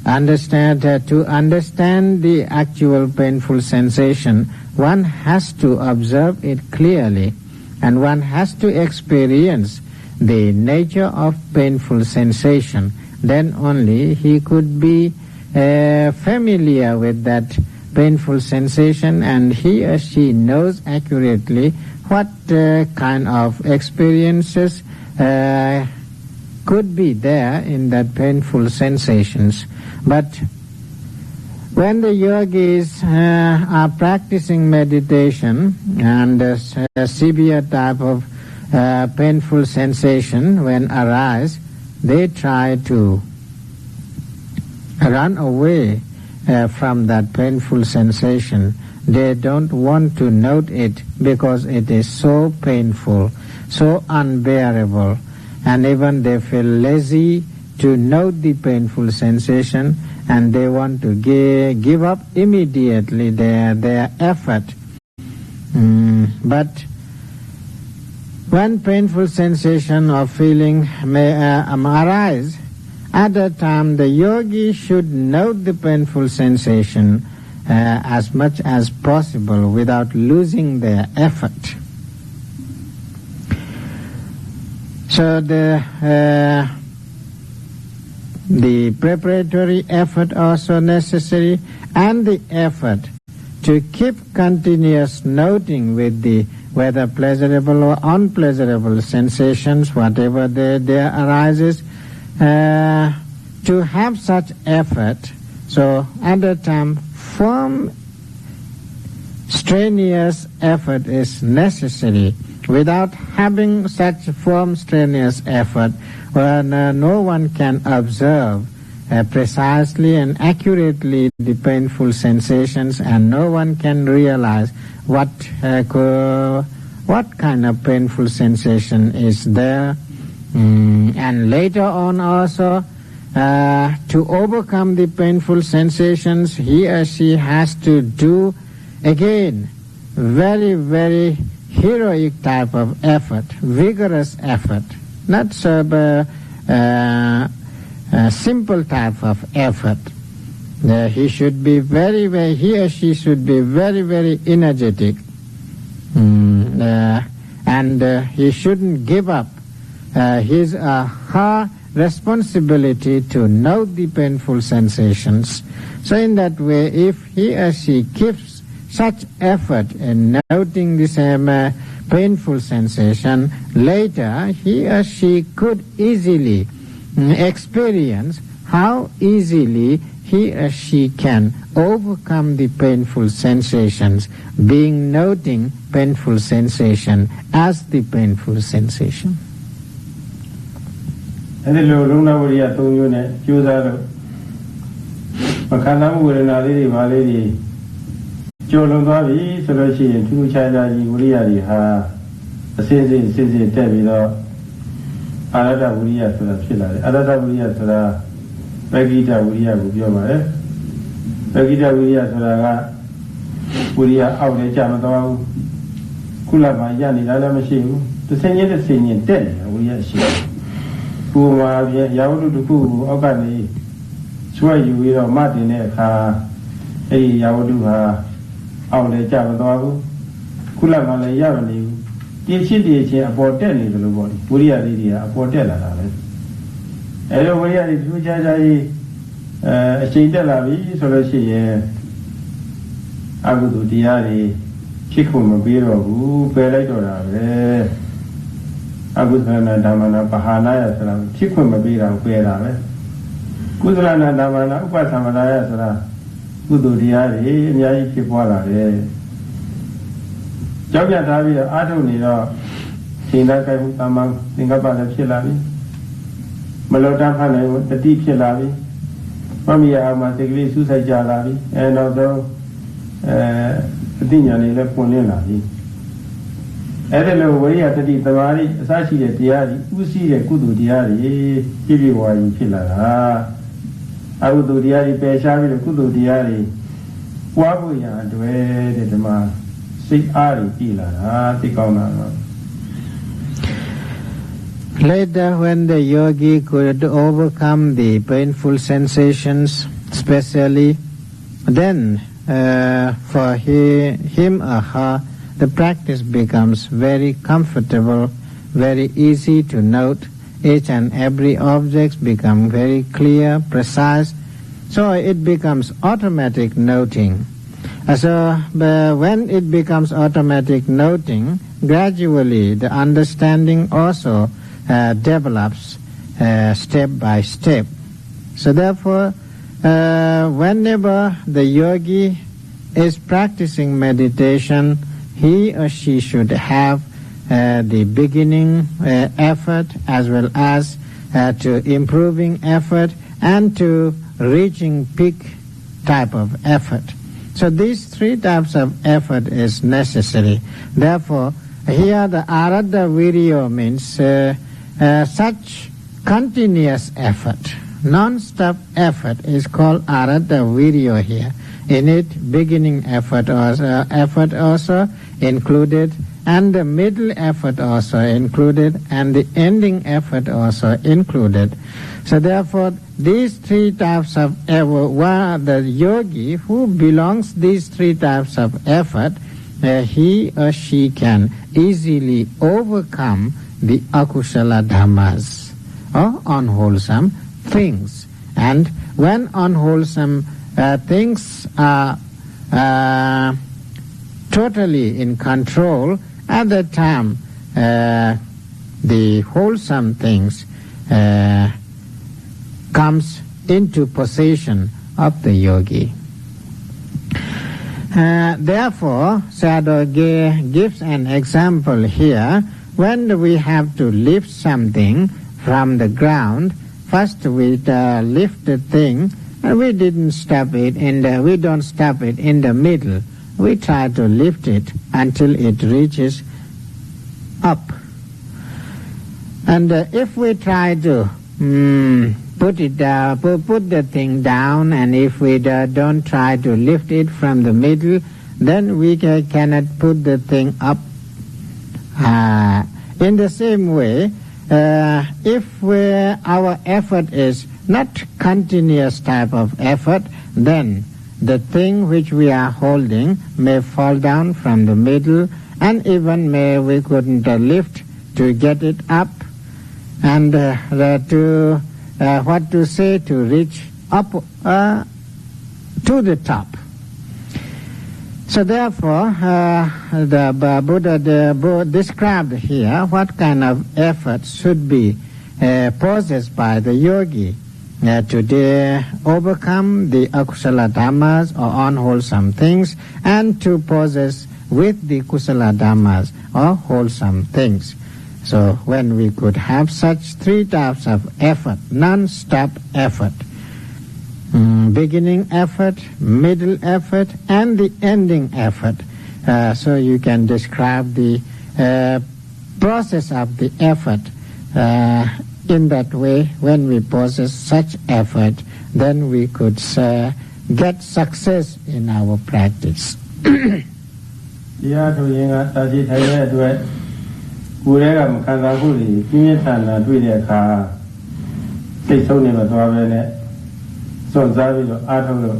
to understand the actual painful sensation, one has to observe it clearly. And one has to experience the nature of painful sensation. Then only he could be familiar with that painful sensation, and he or she knows accurately what kind of experiences could be there in that painful sensations. But when the yogis are practicing meditation and a severe type of painful sensation when arise, they try to run away from that painful sensation. They don't want to note it because it is so painful, so unbearable, and even they feel lazy to note the painful sensation, and they want to give up immediately their effort. But when painful sensation or feeling may arise, at that time the yogi should note the painful sensation as much as possible without losing their effort. So the preparatory effort also necessary, and the effort to keep continuous noting with the whether pleasurable or unpleasurable sensations, whatever there arises, to have such effort. So at that time, firm, strenuous effort is necessary. Without having such firm, strenuous effort, when no one can observe precisely and accurately the painful sensations, and no one can realize what kind of painful sensation is there. And later on also, to overcome the painful sensations, he or she has to do again very, very heroic type of effort, vigorous effort, not so simple type of effort. He should be he or she should be very, very energetic, and he shouldn't give up his her responsibility to note the painful sensations. So in that way, if he or she keeps such effort in noting this painful sensation, later he or she could easily experience how easily he or she can overcome the painful sensations, being noting painful sensation as the painful sensation. Later, when the yogi could overcome the painful sensations, especially, then for him or her, the practice becomes very comfortable, very easy to note. Each and every object become very clear, precise. So it becomes automatic noting. So when it becomes automatic noting, gradually the understanding also develops, step by step. So therefore, whenever the yogi is practicing meditation, he or she should have the beginning effort as well as to improving effort and to reaching peak type of effort. So these three types of effort is necessary. Therefore, here the aradha virya means such continuous effort, non-stop effort is called aradha virya here. In it, beginning effort also included, and the middle effort also included, and the ending effort also included. So therefore, these three types of effort, the yogi who belongs these three types of effort, he or she can easily overcome the akusala dhammas or unwholesome things. And when unwholesome things are totally in control, at that time the wholesome things comes into possession of the yogi. Therefore, Sayadaw gives an example here. When we have to lift something from the ground, first we lift the thing, and we didn't stop it we don't stop it in the middle. We try to lift it until it reaches up. And if we try to put the thing down, and if we don't try to lift it from the middle, then we cannot put the thing up. In the same way, if our effort is not continuous type of effort, then the thing which we are holding may fall down from the middle, and even we couldn't lift to get it up, and to reach up to the top. So therefore, the Buddha described here what kind of effort should be possessed by the yogi to overcome the akusala dhammas or unwholesome things, and to possess with the kusala dhammas or wholesome things. So when we could have such three types of effort, non-stop effort, beginning effort, middle effort, and the ending effort. So you can describe the process of the effort in that way. When we possess such effort, then we could get success in our practice. So Zavi Atolo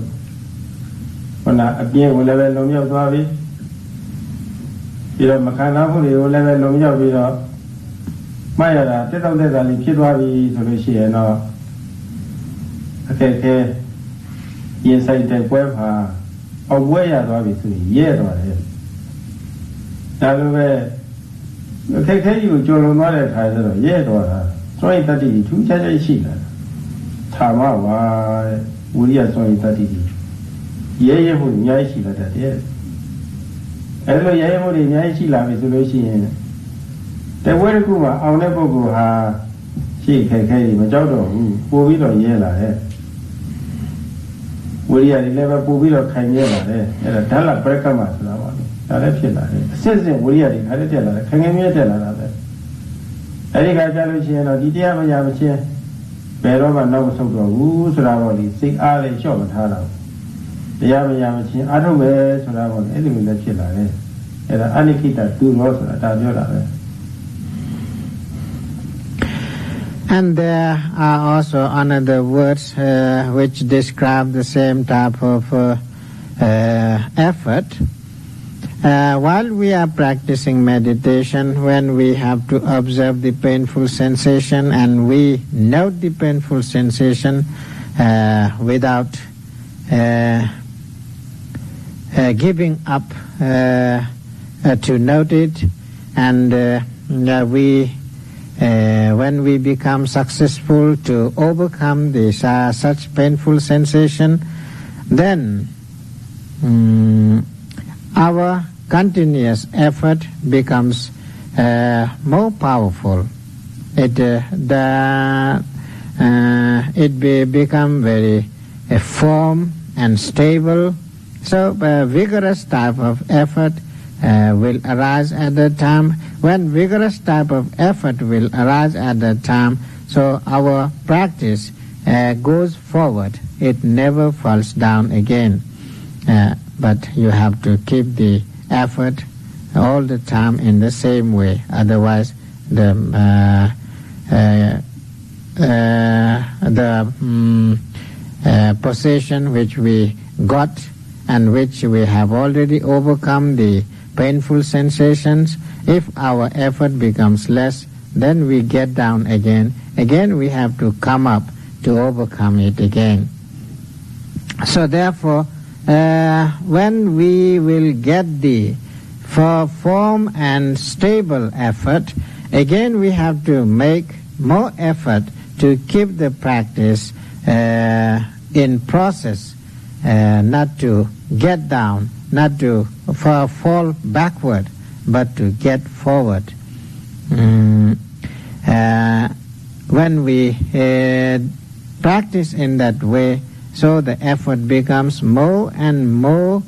on a being level Lomio Zavi. You know, Macana, who level Lomio Villa. Maya, take out the Kidwavi solution or okay, inside the web, or where are we to yet or him. Now, take you, Jolo Mother, yet or her. So it that is 2 China. Tama Uria Soy Tati. Ye would Yashi that yes. Hello, Ye would in Yashi La resolution. The way Kuma, I'll never go ha. She can carry Majodo, who will on Yella. Uria never Bubilo can Yella, and a Tala Brecamas. Since Uria had a teller, can you tell another? Erika Jalucian or Didia Yamachi. Pero no so go Suravoli, sick alley shop at Hara. The Yamachi, I don't wear Suravon, anything that she like, and Anikita, 2 rows at Tajola. And there are also another words which describe the same type of effort. While we are practicing meditation, when we have to observe the painful sensation and we note the painful sensation without giving up to note it, and we when we become successful to overcome this such painful sensation, then our continuous effort becomes more powerful. It become very firm and stable. So a vigorous type of effort will arise at that time. When vigorous type of effort will arise at that time, so our practice goes forward. It never falls down again. But you have to keep the effort all the time in the same way. Otherwise, the possession which we got and which we have already overcome the painful sensations, if our effort becomes less, then we get down again. Again we have to come up to overcome it again. So therefore, when we will get the firm and stable effort, again we have to make more effort to keep the practice in process, not to get down, not to fall backward, but to get forward. When we practice in that way, so the effort becomes more and more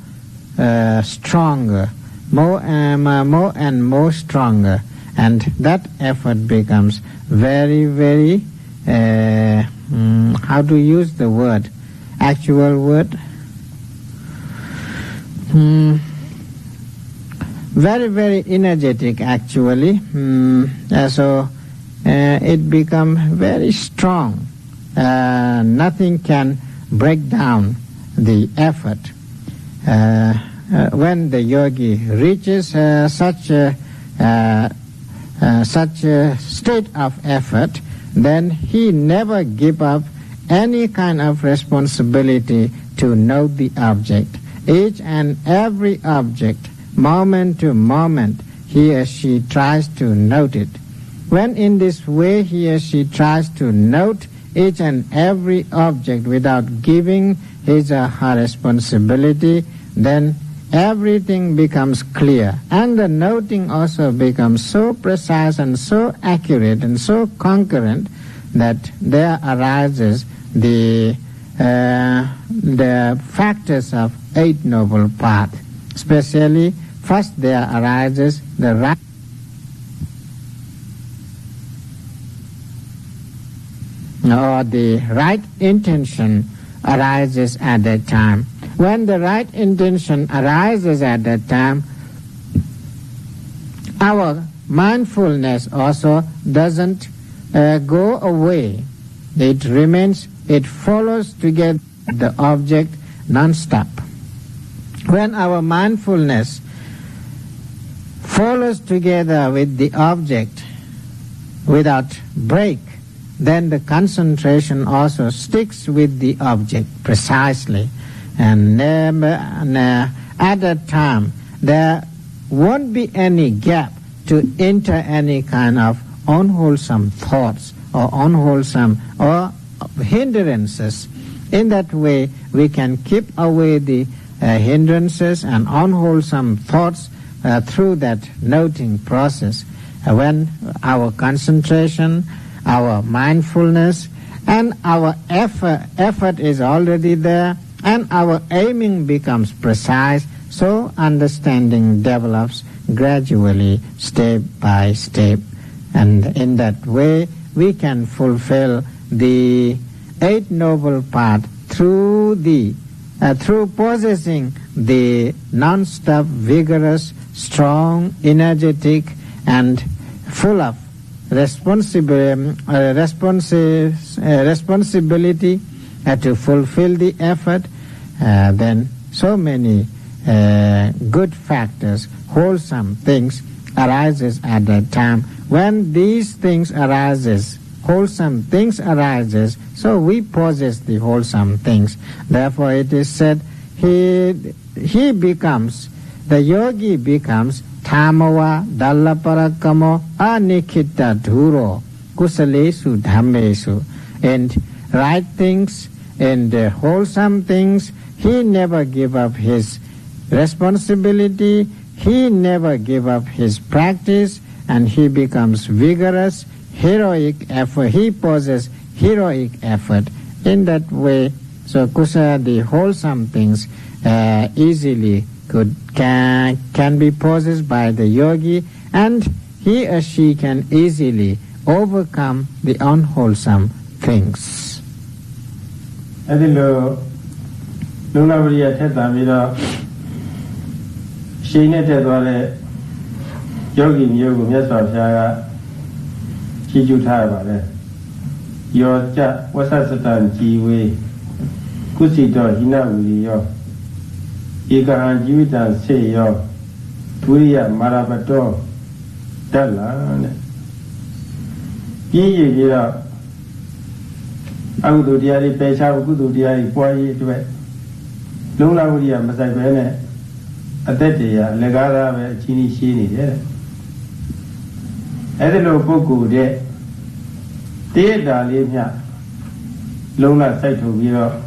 stronger, more and more stronger, and that effort becomes very, very, how to use the word, actual word, very, very energetic actually. So it becomes very strong. Nothing can break down the effort. When the yogi reaches such a state of effort, then he never give up any kind of responsibility to note the object. Each and every object, moment to moment, he or she tries to note it. When in this way he or she tries to note each and every object without giving his or her responsibility, then everything becomes clear, and the noting also becomes so precise and so accurate and so concurrent that there arises the factors of Eight Noble Path. Especially, first there arises the right or the right intention arises at that time. When the right intention arises at that time, our mindfulness also doesn't go away. It remains, it follows together the object non-stop. When our mindfulness follows together with the object without break, then the concentration also sticks with the object precisely. And at that time, there won't be any gap to enter any kind of unwholesome thoughts or unwholesome or hindrances. In that way, we can keep away the hindrances and unwholesome thoughts through that noting process. When our concentration, our mindfulness, and our effort is already there, and our aiming becomes precise, so understanding develops gradually, step by step. And in that way, we can fulfill the Eight Noble Path through possessing the non-stop, vigorous, strong, energetic, and full of responsibility to fulfill the effort. Then so many good factors, wholesome things arises at that time. When these things arises, wholesome things arises, so we possess the wholesome things. Therefore it is said, he becomes, the yogi becomes Tamawa Dallaparakamo Anikita Dhuro kusalesu dhammesu, and right things and wholesome things. He never give up his responsibility, he never give up his practice, and he becomes vigorous, heroic effort. He possesses heroic effort in that way. So kusala, the wholesome things, easily can be possessed by the yogi, and he or she can easily overcome the unwholesome things. Ikahan jivitan seyo turiya marabato dalla Yi vira Agudu diari pesha Agudu diari Puayi tuwe Lungla uriya masai bene Ateteya legara ve chini shini de Edelo poku de Teta limya Lungla saito vira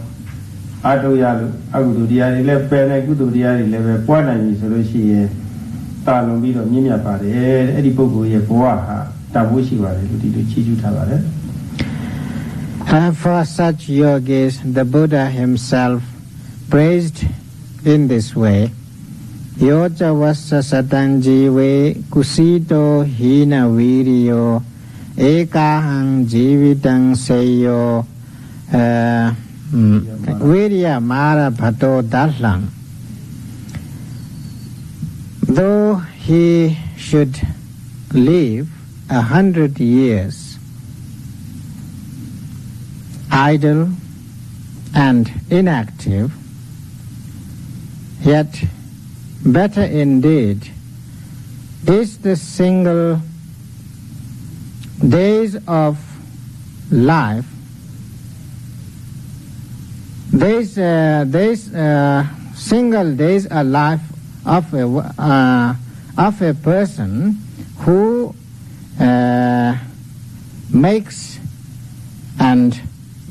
Adoyalu, Agudu diari le pene, Gudu diari le puana yi solusi talumbido mimia pare, edipogu ye boaha, tabushi vare, ludido chiju tavare. For such yogis, the Buddha himself praised in this way. Yoja vassa satanjive kusito hina viriyo ekahang jivitang seyo Virya Mara Bhato Dallang. Though he should live 100 years idle and inactive, yet better indeed is the single days of life. These single days a life of a person who makes an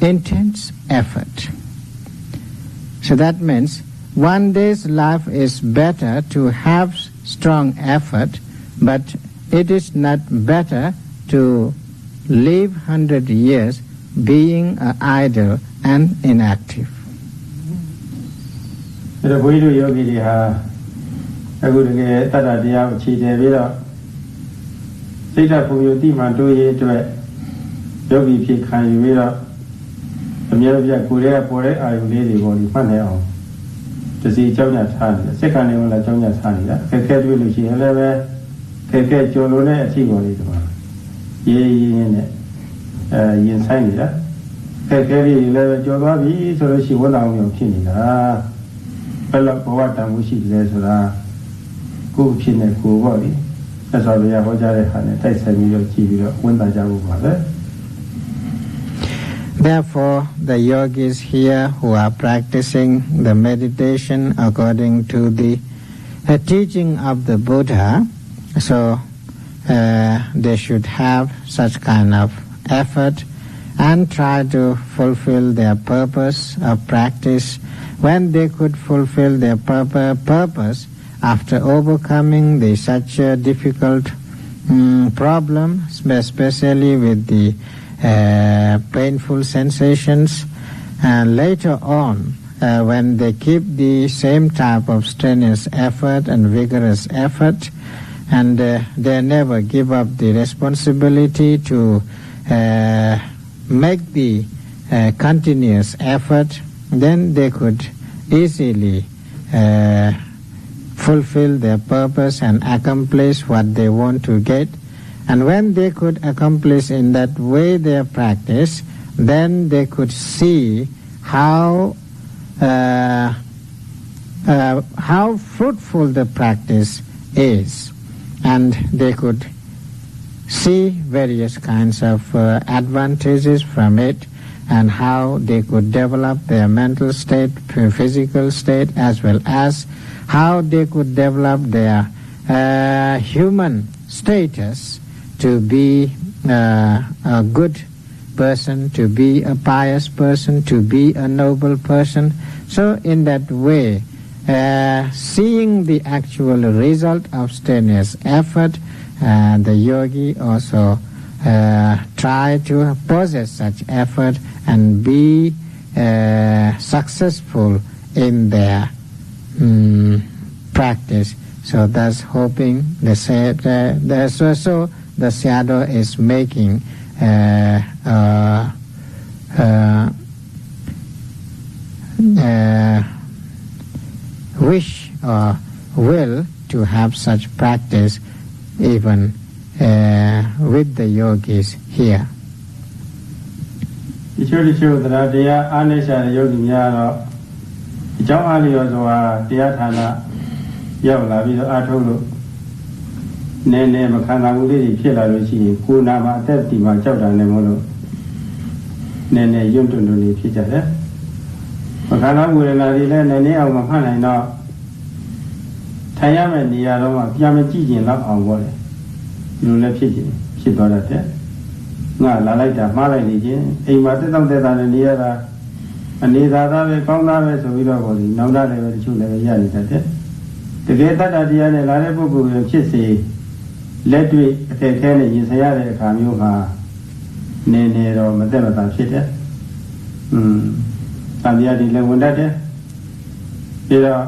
intense effort. So that means one day's life is better to have strong effort, but it is not better to live 100 years being idle and inactive. The Buddha yogi ha agudage tata diya chite bira sita puyo man do ye twe yogi phit khan yu bira amya bya ko le por le ayu le de ko ni phat ne aung tasi chaw nya tha ni sek kan ne la chaw nya tha ni la khekhe twe lu chi yin le be khekhe chon lo ne a thi ko ni twa ye yin ne yin sai ni la khekhe le chaw twa bi so lo shi wan da aung phit ni la Pella Povata Mushi Lesura, Ku Pine Ku Body, that's all we have Hojare, Taisami Chibi, Wendajabu Mother. Therefore, the yogis here who are practicing the meditation according to the teaching of the Buddha, so they should have such kind of effort and try to fulfill their purpose of practice. When they could fulfill their purpose after overcoming such a difficult problem, especially with the painful sensations, and later on, when they keep the same type of strenuous effort and vigorous effort, and they never give up the responsibility to make the continuous effort, then they could easily fulfill their purpose and accomplish what they want to get. And when they could accomplish in that way their practice, then they could see how fruitful the practice is, and they could see various kinds of advantages from it, and how they could develop their mental state, physical state, as well as how they could develop their human status to be a good person, to be a pious person, to be a noble person. So in that way, seeing the actual result of strenuous effort, the yogi also try to possess such effort and be successful in their practice. So thus hoping the Sayadaw is making wish or will to have such practice even with the yogis here. ဒီချို့တရားအားနည်းရှာတဲ့ယောဂီများတော့အကြောင်းအားလျော်စွာတရားဌာနရောက်လာပြီးတော့အားထုတ်လို့နည်းနည်းမခံနိုင်ဘူးလေးဖြစ်လာလို့ရှိရင်ကိုယ်နာမှာအသက်ဒီမှာကြောက်တာနဲ့မလို့နည်းနည်းယွန့်တွန့်လေးဖြစ်ကြတယ်မခံနိုင်ဘူးလည်းဒီလည်းနည်းနည်းအောင်မမှတ်နိုင်တော့ထိုင်ရမယ့်နေရာတော့မှပြန်မကြည့်ကျင်တော့အောင်ပေါ့လေဒီလိုလည်းဖြစ်သွားတတ်တယ်ငါလာလိုက်တာမှားလိုက်နေချင်းအိမ်မှာတက်တောင့်တက်တာနဲ့နေရတာအနေသာသားပဲကောင်းသားပဲဆိုပြီးတော့ပေါ့ဒီနောက်သားလည်းပဲတချို့လည်းရနေတတ်တယ်တကယ်တတ်တာတရားနဲ့လာတဲ့ပုဂ္ဂိုလ်ရဖြစ်စေလက်တွေ့အခက်အခဲနဲ့ရင်ဆိုင်ရတဲ့အခါမျိုးဟာနည်းနည်းတော့မသက်မသာဖြစ်တယ်တန်တရားတွေလည်းဝင်တတ်တယ်ပြီးတော့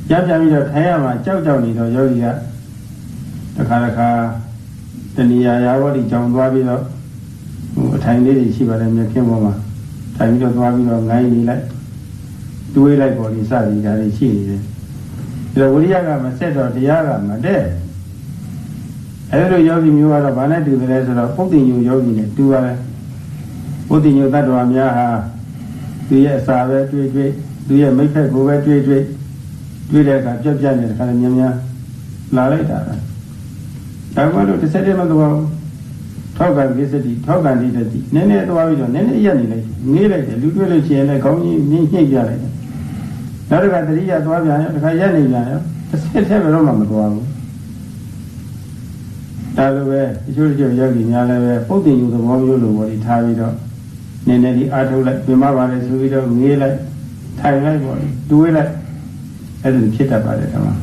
ကြားပြပြီးတော့ထိုင်ရမှာကြောက်နေတော့ယောဂီကတစ်ခါတဏှာရာဝတိကြောင့်သွားပြီးတော့အထိုင်လေးတွေရှိပါတယ်မြက်ခင်းပေါ်မှာထိုင်ပြီးတော့သွားပြီးတော့ငိုင်းနေလိုက်တွေးလိုက်ပေါ်ဒီစသည်ဒါတွေရှိနေတယ်ဒါဝိရိယကမဆက်တော့တရားကမတည့်အဲဒီလိုယောဂီမျိုးကတော့ဘာနဲ့တူတယ်လဲဆိုတော့ပုဒ်တင်ညုယောဂီနဲ့တူပါတယ်ပုဒ်တင်ညုတ attva များဟာသူရဲ့အစာပဲတွေးသူရဲ့မိတ်ဖက်ကိုပဲတွေးတဲ့အခါပြတ်နေတဲ့ခါလည်းများလာလိုက်တာဒါမှမဟုတ်တစ်ဆက်တည်းမသွားဘူးထောက်ကန်ကိစ္စတိထောက်ကန်တိတတိနည်းနည်းသွားပြီးတော့နည်းနည်းရက်နေလိုက်နေလိုက်တယ်လူတွေ့လို့ရှိရင်လည်းခေါင်းကြီးညှိပြလိုက်တယ်နောက်တစ်ခါတတိယသွားပြန်ရောတစ်ခါရက်နေပြန်ရောတစ်ဆက်တည်းဘယ်တော့မှမသွားဘူးဒါလိုပဲအချို့ယောဂီများလည်းပဲပုဒ်တင်ယူသဘောမျိုးလိုပေါ်ဒီထားပြီးတော့နည်းနည်းဒီအားထုတ်လိုက်ပြင်မပါလေဆိုပြီးတော့ငေးလိုက်ထိုင်လိုက်ပေါ်တွေးလိုက်အဲ့လိုဖြစ်တတ်ပါတယ်ကွာ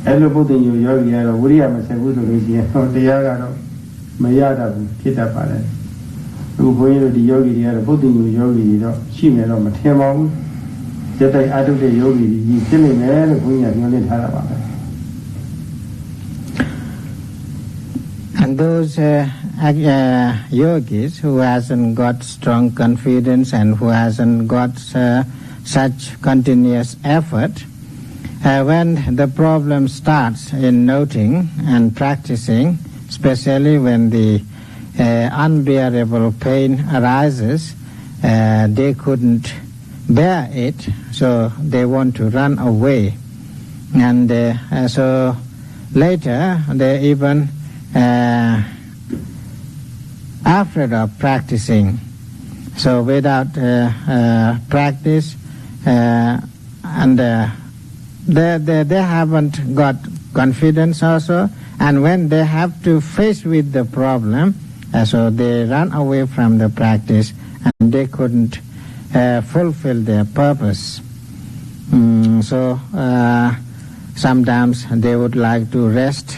အဲ့လိုပုဒ်တင်ယူယောဂီကတော့ဝိရိယမဆက်ဘူးဆိုလို့ရှိရင်တရားကတော့မရတတ်ဘူးဖြစ်တတ်ပါတယ်အခုဘုန်းကြီးတို့ဒီယောဂီတွေကတော့ပုဒ်တင်ယူယောဂီတွေတော့ရှိမယ်တော့မထင်ပါဘူးစက်တိုက်အားထုတ်တဲ့ယောဂီကြီးဖြစ်နေမယ်လို့ဘုန်းကြီးကပြောနေထားတာပါပဲ And those yogis who hasn't got strong confidence and who hasn't got such continuous effort, when the problem starts in noting and practicing, especially when the unbearable pain arises, they couldn't bear it, so they want to run away. And so later they even afraid of practicing. So without practice, and they haven't got confidence also, and when they have to face with the problem, so they run away from the practice and they couldn't fulfill their purpose. So sometimes they would like to rest,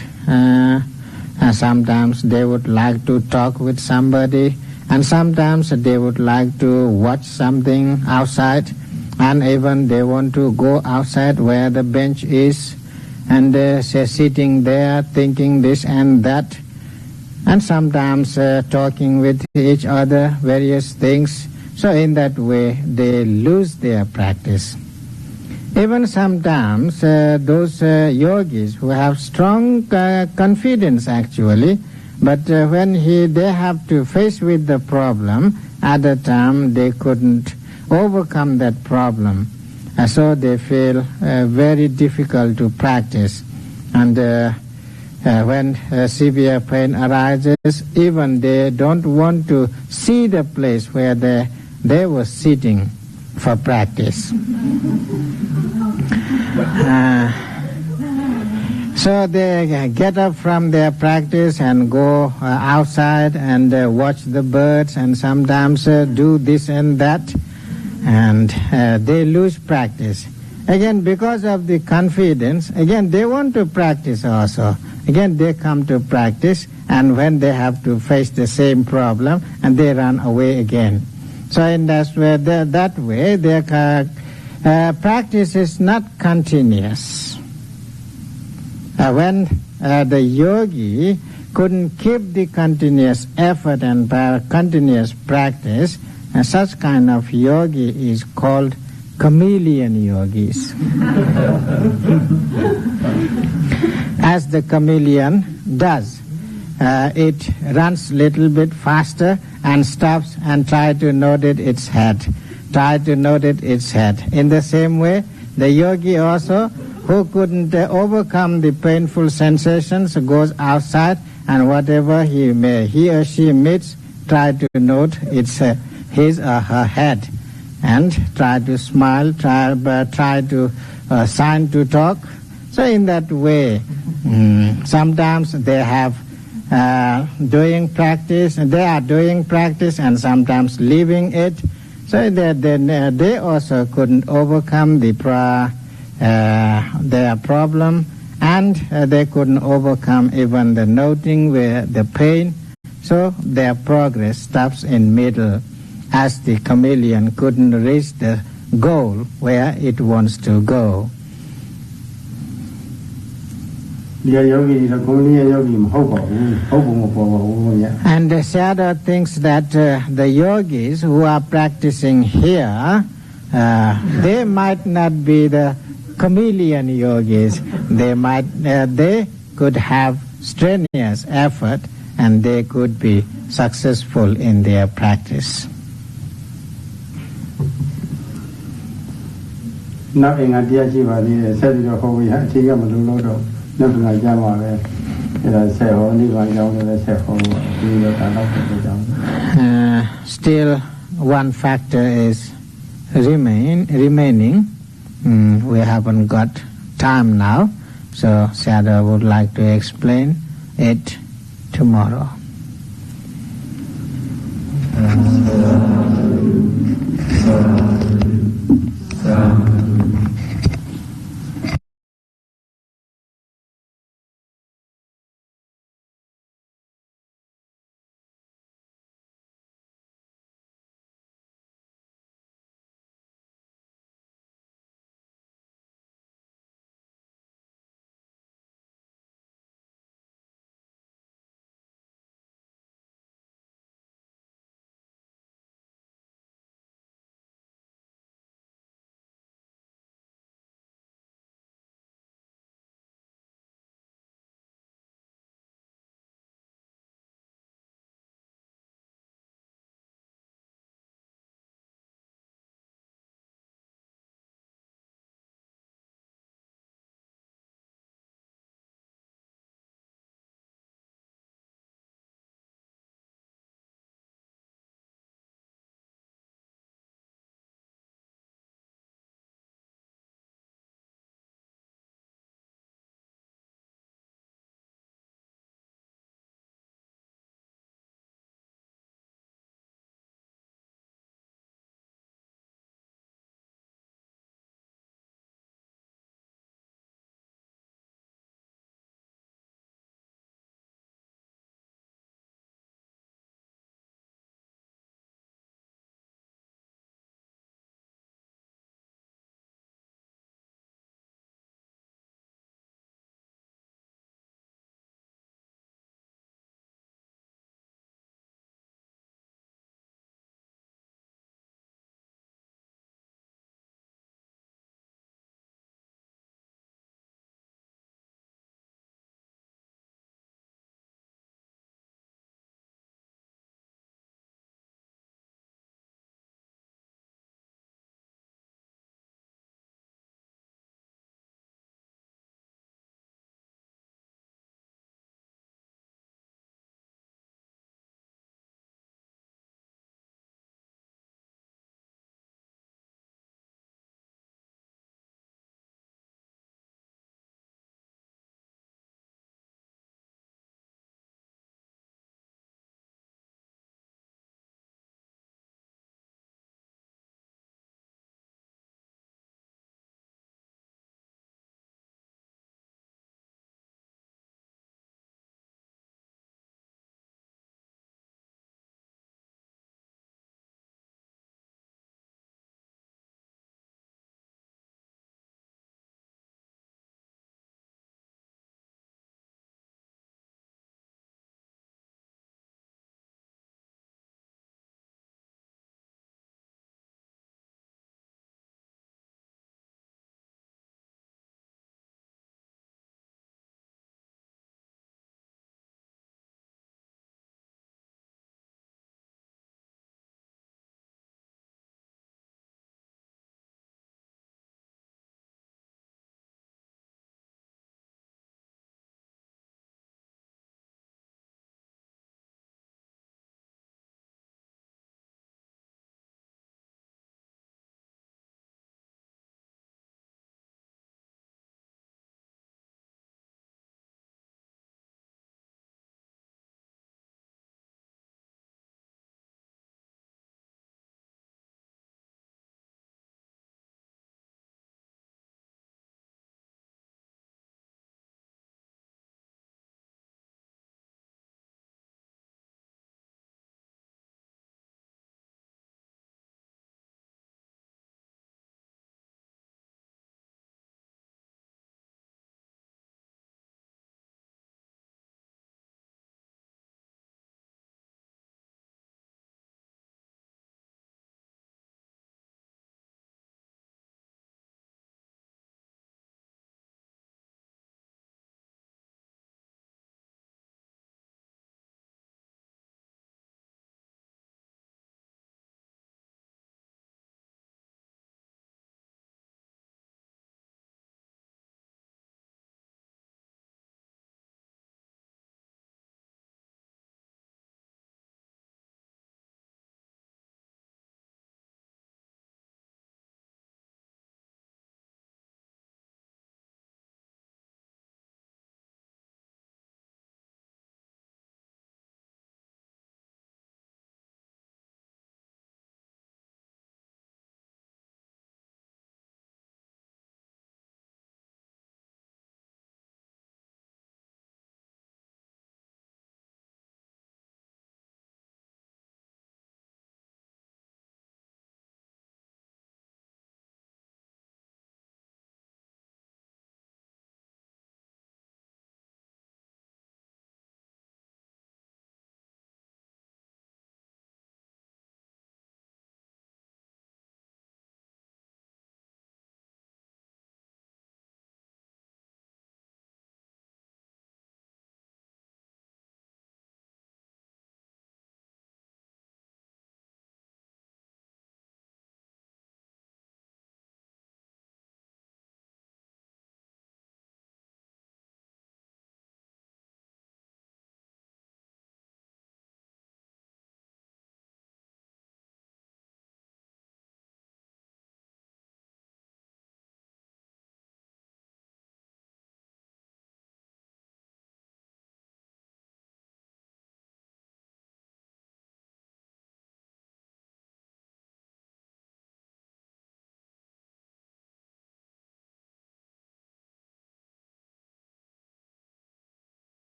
sometimes they would like to talk with somebody, and sometimes they would like to watch something outside, and even they want to go outside where the bench is, and they're sitting there thinking this and that, and sometimes talking with each other various things. So in that way they lose their practice. Even sometimes those yogis who have strong confidence actually, but when they have to face with the problem, at the time they couldn't overcome that problem. So they feel very difficult to practice. And when severe pain arises, even they don't want to see the place where they were sitting for practice. So So they get up from their practice and go outside and watch the birds and sometimes do this and that, and they lose practice. Again, because of the confidence, again they want to practice also. Again they come to practice, and when they have to face the same problem, and they run away again. So in that way their practice is not continuous. When the yogi couldn't keep the continuous effort and continuous practice, such kind of yogi is called chameleon yogis. As the chameleon does, it runs little bit faster and stops and try to notice its head. In the same way, the yogi also, who couldn't overcome the painful sensations, goes outside, and whatever he or she meets, try to note its his or her head, and try to smile, try to sign to talk. So in that way, sometimes they have doing practice, and they are doing practice, and sometimes leaving it. So they also couldn't overcome their problem, and they couldn't overcome even the noting where the pain. So their progress stops in middle, as the chameleon couldn't reach the goal where it wants to go. And the Sayadaw thinks that the yogis who are practicing here, they might not be the chameleon yogis. They could have strenuous effort, and they could be successful in their practice. Still one factor is remaining. We haven't got time now, so Sayadaw would like to explain it tomorrow.